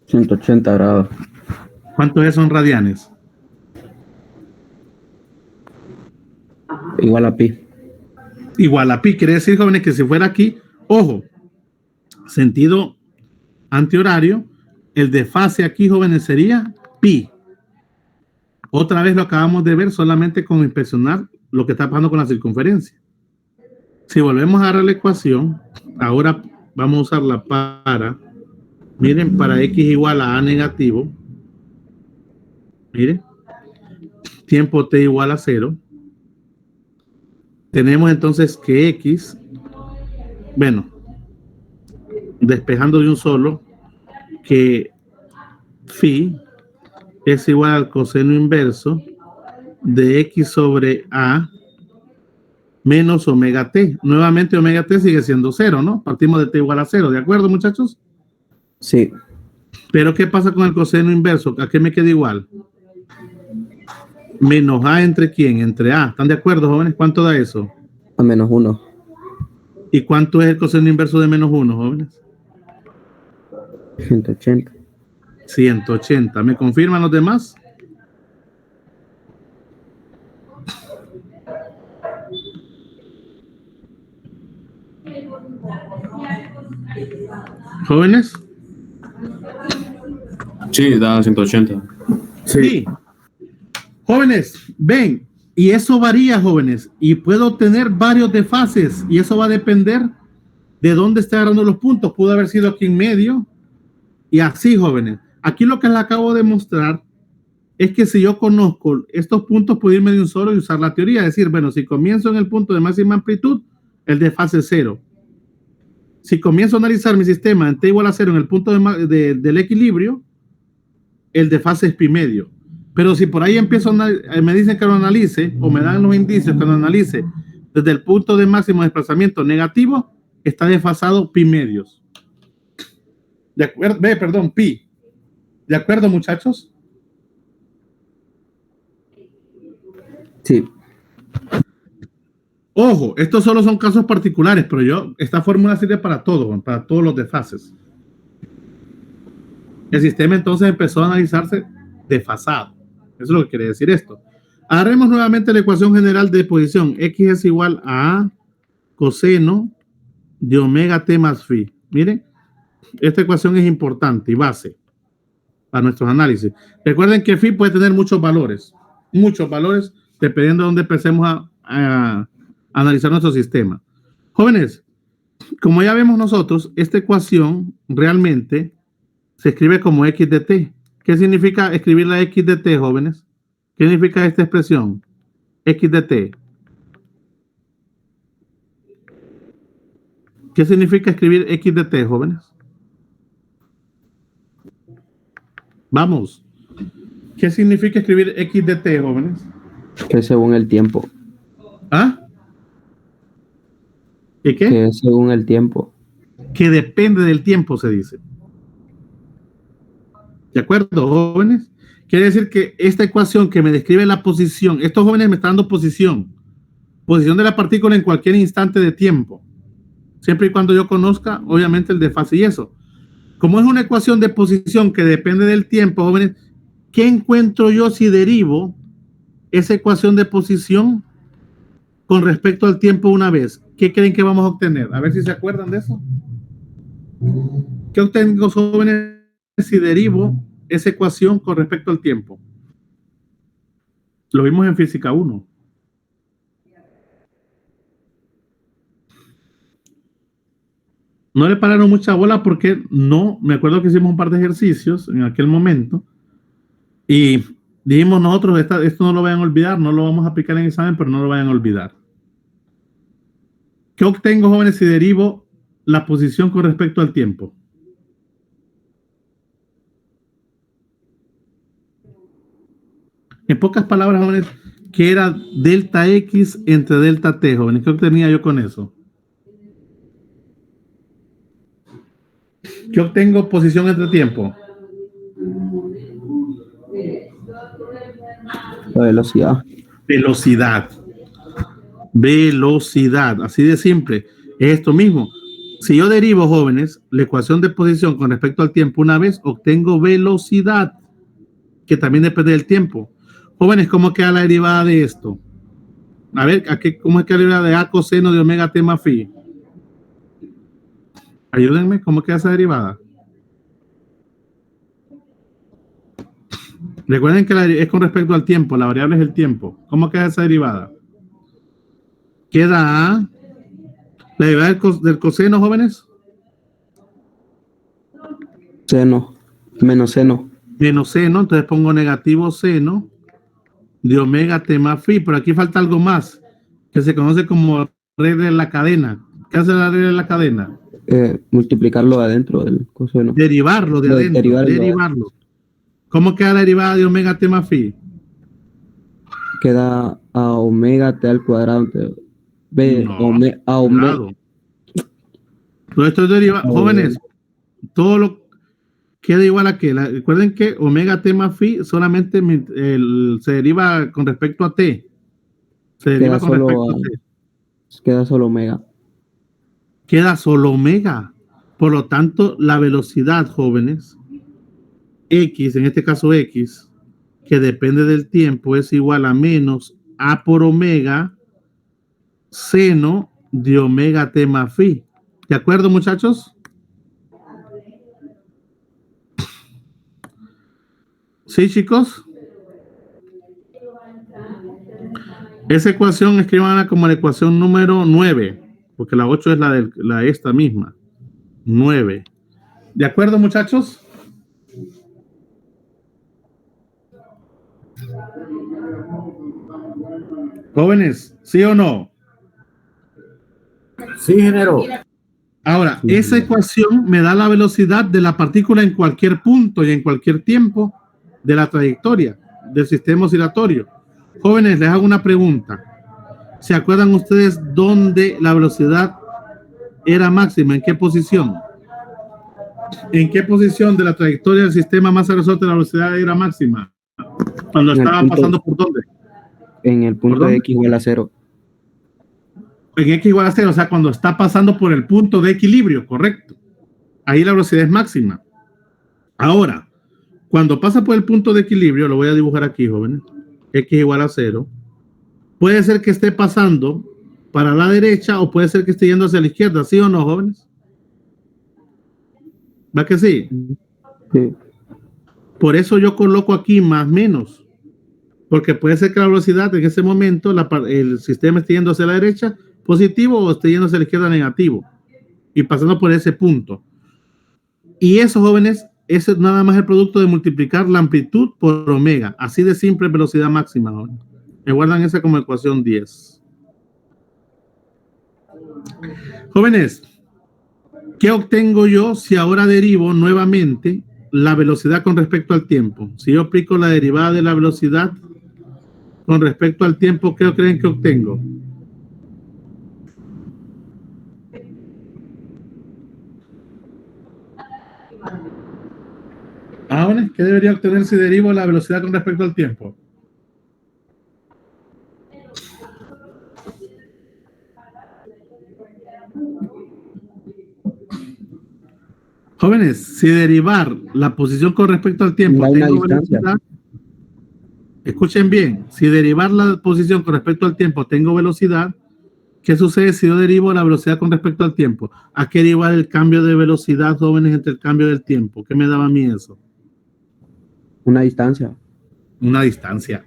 180 grados. ¿Cuántos es son radianes? Igual a pi. Igual a pi. Quiere decir, jóvenes, que si fuera aquí, ojo, sentido antihorario, el desfase aquí, jóvenes, sería pi. Otra vez lo acabamos de ver solamente con inspeccionar lo que está pasando con la circunferencia. Si volvemos a dar la ecuación, ahora vamos a usarla para, miren, para x igual a negativo. Miren, tiempo t igual a 0, tenemos entonces que x, bueno, despejando de un solo, que phi es igual al coseno inverso de x sobre a menos omega t. Nuevamente omega t sigue siendo 0, ¿no? Partimos de t igual a 0, ¿de acuerdo, muchachos? Sí. Pero ¿qué pasa con el coseno inverso? ¿A qué me queda igual? Menos a entre quién? Entre a. ¿Están de acuerdo, jóvenes? ¿Cuánto da eso? A menos 1. ¿Y cuánto es el coseno inverso de menos 1, jóvenes? 180. 180. ¿Me confirman los demás? ¿Jóvenes? Sí, da 180. Sí. Jóvenes, ven, y eso varía, jóvenes, y puedo tener varios desfases, y eso va a depender de dónde esté agarrando los puntos. Pudo haber sido aquí en medio, y así, jóvenes. Aquí lo que les acabo de mostrar es que si yo conozco estos puntos, puedo irme de un solo y usar la teoría. Es decir, bueno, si comienzo en el punto de máxima amplitud, el desfase es 0. Si comienzo a analizar mi sistema en t igual a 0 en el punto del equilibrio, el desfase es pi medio. Pero si por ahí empiezo me dicen que lo analice, o me dan los indicios que lo analice desde el punto de máximo desplazamiento negativo, está desfasado pi medios. ¿De acuerdo? Perdón, pi. ¿De acuerdo, muchachos? Sí. Ojo, estos solo son casos particulares, pero esta fórmula sirve para todo, para todos los desfases. El sistema entonces empezó a analizarse desfasado. Eso es lo que quiere decir esto. Agarremos nuevamente la ecuación general de posición. X es igual a coseno de omega t más phi. Miren, esta ecuación es importante y base para nuestros análisis. Recuerden que phi puede tener muchos valores, dependiendo de dónde empecemos a analizar nuestro sistema. Jóvenes, como ya vemos nosotros, esta ecuación realmente se escribe como x de t. ¿Qué significa escribir la x de t, jóvenes? ¿Qué significa esta expresión? X de t. ¿Qué significa escribir x de t, jóvenes? Vamos. ¿Qué significa escribir x de t, jóvenes? Que según el tiempo. ¿Ah? ¿Y qué? Que según el tiempo. Que depende del tiempo, se dice. ¿De acuerdo, jóvenes? Quiere decir que esta ecuación que me describe la posición, estos jóvenes me están dando posición de la partícula en cualquier instante de tiempo, siempre y cuando yo conozca, obviamente, el desfase y eso. Como es una ecuación de posición que depende del tiempo, jóvenes, ¿qué encuentro yo si derivo esa ecuación de posición con respecto al tiempo una vez? ¿Qué creen que vamos a obtener? A ver si se acuerdan de eso. ¿Qué obtengo, jóvenes, si derivo esa ecuación con respecto al tiempo? Lo vimos en física 1. No le pararon mucha bola porque no, me acuerdo que hicimos un par de ejercicios en aquel momento y dijimos nosotros, esto no lo vayan a olvidar, no lo vamos a aplicar en el examen, pero no lo vayan a olvidar. ¿Qué obtengo, jóvenes, si derivo la posición con respecto al tiempo? En pocas palabras, jóvenes, que era delta X entre delta T, jóvenes. ¿Qué obtenía yo con eso? ¿Qué obtengo posición entre tiempo? La velocidad. Velocidad, así de simple. Es esto mismo. Si yo derivo, jóvenes, la ecuación de posición con respecto al tiempo una vez, obtengo velocidad, que también depende del tiempo. Jóvenes, ¿cómo queda la derivada de esto? A ver, ¿cómo es que la derivada de a coseno de omega t más phi? Ayúdenme, ¿cómo queda esa derivada? Recuerden que es con respecto al tiempo, la variable es el tiempo. ¿Cómo queda esa derivada? Queda a la derivada del coseno, jóvenes. Seno. Menos seno. Menos seno, entonces pongo negativo seno de omega t más phi. Pero aquí falta algo más, que se conoce como regla de la cadena. ¿Qué hace la regla de la cadena? Multiplicarlo adentro del coseno. Derivarlo de adentro, derivarlo. ¿Cómo queda la derivada de omega t más phi? Queda a omega t al cuadrado. B, No, a omega. cuadrado. Todo esto es derivado. Jóvenes, todo lo queda igual a que. Recuerden que omega t más phi solamente se deriva con respecto a t. Se deriva con respecto a t. Queda solo omega. Queda solo omega. Por lo tanto, la velocidad, jóvenes, x, en este caso x, que depende del tiempo, es igual a menos a por omega seno de omega t más phi. ¿De acuerdo, muchachos? ¿Sí, chicos? Esa ecuación escribanla como la ecuación número 9, porque la 8 es la esta misma. 9. ¿De acuerdo, muchachos? Jóvenes, ¿sí o no? Sí, ingeniero. Ahora, esa ecuación me da la velocidad de la partícula en cualquier punto y en cualquier tiempo de la trayectoria del sistema oscilatorio. Jóvenes, les hago una pregunta. ¿Se acuerdan ustedes dónde la velocidad era máxima? ¿En qué posición? ¿En qué posición de la trayectoria del sistema masa resorte la velocidad era máxima? Cuando estaba pasando por dónde? En el punto de x igual a 0. En x igual a 0, o sea, cuando está pasando por el punto de equilibrio, correcto. Ahí la velocidad es máxima. Ahora, cuando pasa por el punto de equilibrio, lo voy a dibujar aquí, jóvenes, x igual a 0, puede ser que esté pasando para la derecha o puede ser que esté yendo hacia la izquierda, ¿sí o no, jóvenes? ¿Va que sí? Sí. Por eso yo coloco aquí más menos, porque puede ser que la velocidad en ese momento el sistema esté yendo hacia la derecha positivo o esté yendo hacia la izquierda negativo y pasando por ese punto. Y eso, jóvenes, es nada más el producto de multiplicar la amplitud por omega, así de simple, velocidad máxima, jóvenes. Me guardan esa como ecuación 10. Jóvenes, ¿qué obtengo yo si ahora derivo nuevamente la velocidad con respecto al tiempo? Si yo aplico la derivada de la velocidad con respecto al tiempo, ¿qué creen que obtengo? Ahora, ¿qué debería obtener si derivo la velocidad con respecto al tiempo? Jóvenes, si derivar la posición con respecto al tiempo, Da una tengo distancia. velocidad. Escuchen bien, si derivar la posición con respecto al tiempo, tengo velocidad. ¿Qué sucede si yo derivo la velocidad con respecto al tiempo? ¿A qué derivar el cambio de velocidad, jóvenes, entre el cambio del tiempo? ¿Qué me daba a mí eso? Una distancia. Una distancia.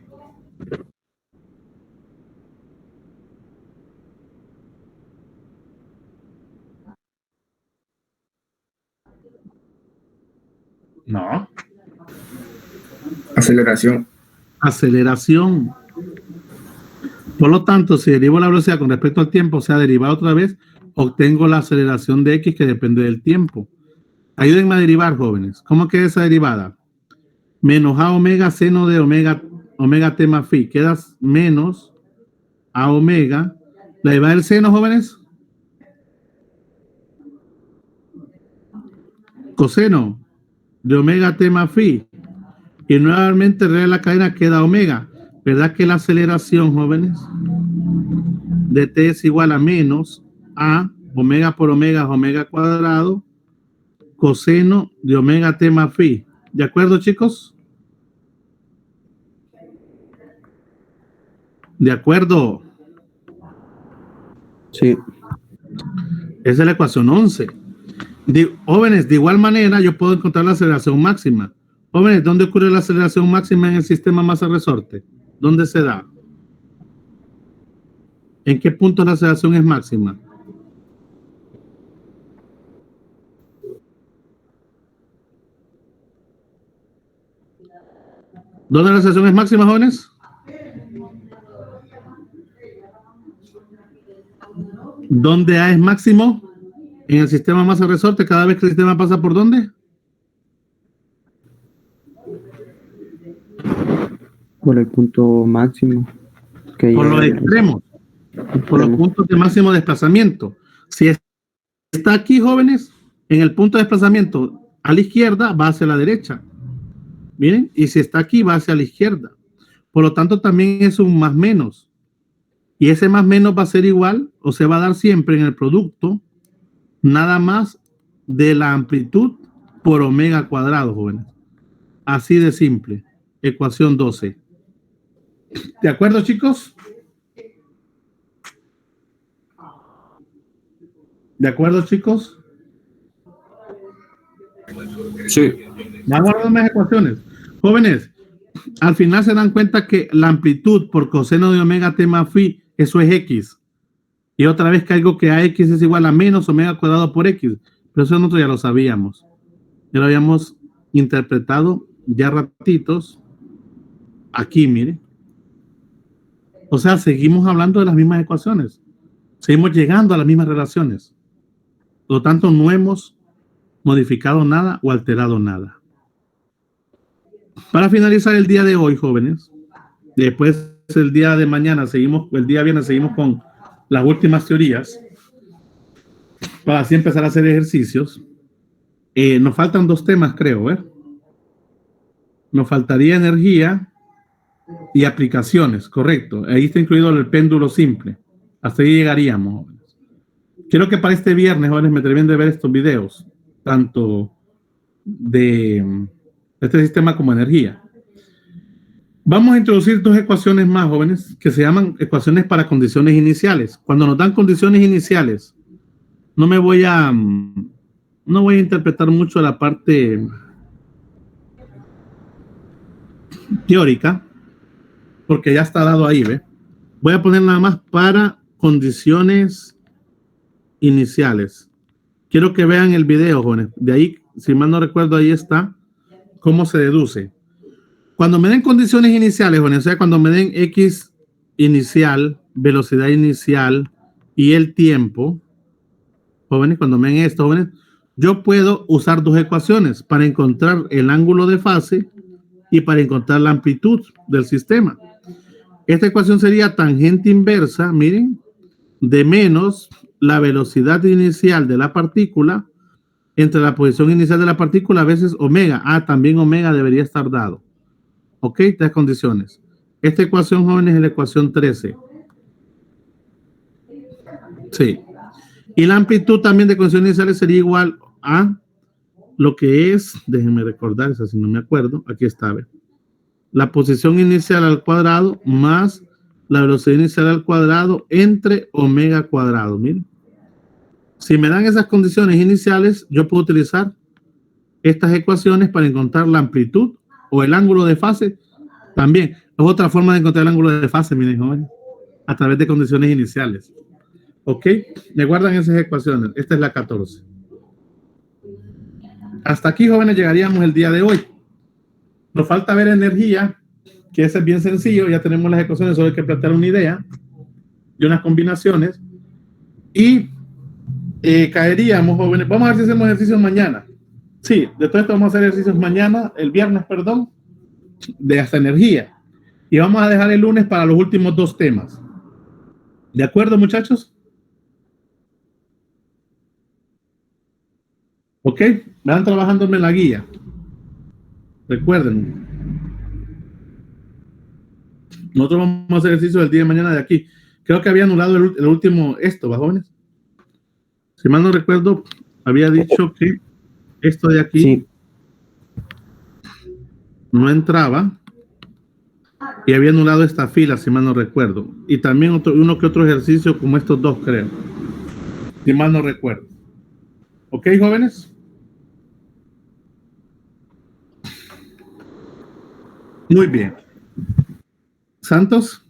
No. Aceleración. Aceleración. Por lo tanto, si derivo la velocidad con respecto al tiempo, o sea, derivado otra vez, obtengo la aceleración de x que depende del tiempo. Ayúdenme a derivar, jóvenes. ¿Cómo queda esa derivada? Menos a omega seno de omega t más phi. Quedas menos a omega. La derivada del seno, jóvenes. Coseno de omega t más phi. Y nuevamente regla de la cadena queda omega. ¿Verdad que la aceleración, jóvenes, de t es igual a menos a omega por omega es omega cuadrado coseno de omega t más phi? ¿De acuerdo, chicos? De acuerdo. Sí. Esa es la ecuación 11. Jóvenes, de igual manera yo puedo encontrar la aceleración máxima. Jóvenes, ¿dónde ocurre la aceleración máxima en el sistema masa-resorte? ¿Dónde se da? ¿En qué punto la aceleración es máxima? ¿Dónde la aceleración es máxima, jóvenes? ¿Dónde A es máximo? En el sistema masa-resorte, cada vez que el sistema pasa ¿por dónde? Por el punto máximo. Por los extremos. Por los puntos de máximo desplazamiento. Si está aquí, jóvenes, en el punto de desplazamiento a la izquierda, va hacia la derecha. Miren, y si está aquí, va hacia la izquierda. Por lo tanto, también es un más menos. Y ese más menos va a ser igual, o se va a dar siempre en el producto, nada más de la amplitud por omega cuadrado, jóvenes. Así de simple. Ecuación 12. ¿De acuerdo, chicos? ¿De acuerdo, chicos? Sí. Vamos a ver más ecuaciones. Jóvenes, al final se dan cuenta que la amplitud por coseno de omega t más phi, eso es x. Y otra vez caigo que ax es igual a menos omega cuadrado por x. Pero eso nosotros ya lo sabíamos. Ya lo habíamos interpretado ya ratitos. Aquí, mire. O sea, seguimos hablando de las mismas ecuaciones. Seguimos llegando a las mismas relaciones. Por lo tanto, no hemos modificado nada o alterado nada. Para finalizar el día de hoy, jóvenes, después el día de mañana seguimos, el día viernes seguimos con las últimas teorías para así empezar a hacer ejercicios. Nos faltan 2 temas, creo, ¿eh? Nos faltaría energía y aplicaciones, correcto. Ahí está incluido el péndulo simple. Hasta ahí llegaríamos, jóvenes. Quiero que para este viernes, jóvenes, me terminen de ver estos videos, tanto de este sistema como energía. Vamos a introducir 2 ecuaciones más, jóvenes, que se llaman ecuaciones para condiciones iniciales. Cuando nos dan condiciones iniciales, no voy a interpretar mucho la parte teórica, porque ya está dado ahí, ¿ve? Voy a poner nada más para condiciones iniciales. Quiero que vean el video, jóvenes. De ahí, si mal no recuerdo, ahí está cómo se deduce. Cuando me den condiciones iniciales, jóvenes, o sea, cuando me den X inicial, velocidad inicial y el tiempo, jóvenes, cuando me den esto, jóvenes, yo puedo usar 2 ecuaciones para encontrar el ángulo de fase y para encontrar la amplitud del sistema. Esta ecuación sería tangente inversa, miren, de menos la velocidad inicial de la partícula entre la posición inicial de la partícula a veces omega. También omega debería estar dado. Ok, 3 condiciones. Esta ecuación, jóvenes, es la ecuación 13. Sí. Y la amplitud también de condiciones iniciales sería igual a lo que es, déjenme recordar, esa si no me acuerdo, aquí está, ¿ve? La posición inicial al cuadrado más la velocidad inicial al cuadrado entre omega cuadrado. Miren. Si me dan esas condiciones iniciales, yo puedo utilizar estas ecuaciones para encontrar la amplitud o el ángulo de fase. También es otra forma de encontrar el ángulo de fase, miren, jóvenes, a través de condiciones iniciales. ¿Ok? Me guardan esas ecuaciones. Esta es la 14. Hasta aquí, jóvenes, llegaríamos el día de hoy. Nos falta ver energía, que ese es bien sencillo. Ya tenemos las ecuaciones, solo hay que plantear una idea y unas combinaciones. Y caeríamos, jóvenes. Vamos a ver si hacemos ejercicios mañana. Sí, de todo esto vamos a hacer ejercicios mañana, el viernes, perdón, de hasta energía. Y vamos a dejar el lunes para los últimos 2 temas. ¿De acuerdo, muchachos? Ok, van trabajándome la guía. Recuerden. Nosotros vamos a hacer ejercicio el día de mañana de aquí. Creo que había anulado el último, esto, ¿va, jóvenes? Si mal no recuerdo, había dicho que esto de aquí Sí. no entraba y había anulado esta fila, si mal no recuerdo. Y también uno que otro ejercicio como estos 2, creo. Si mal no recuerdo. ¿Ok, jóvenes? Muy bien. Santos.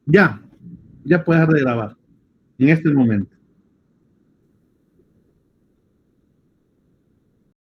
Ya puedes dejar de grabar en este momento.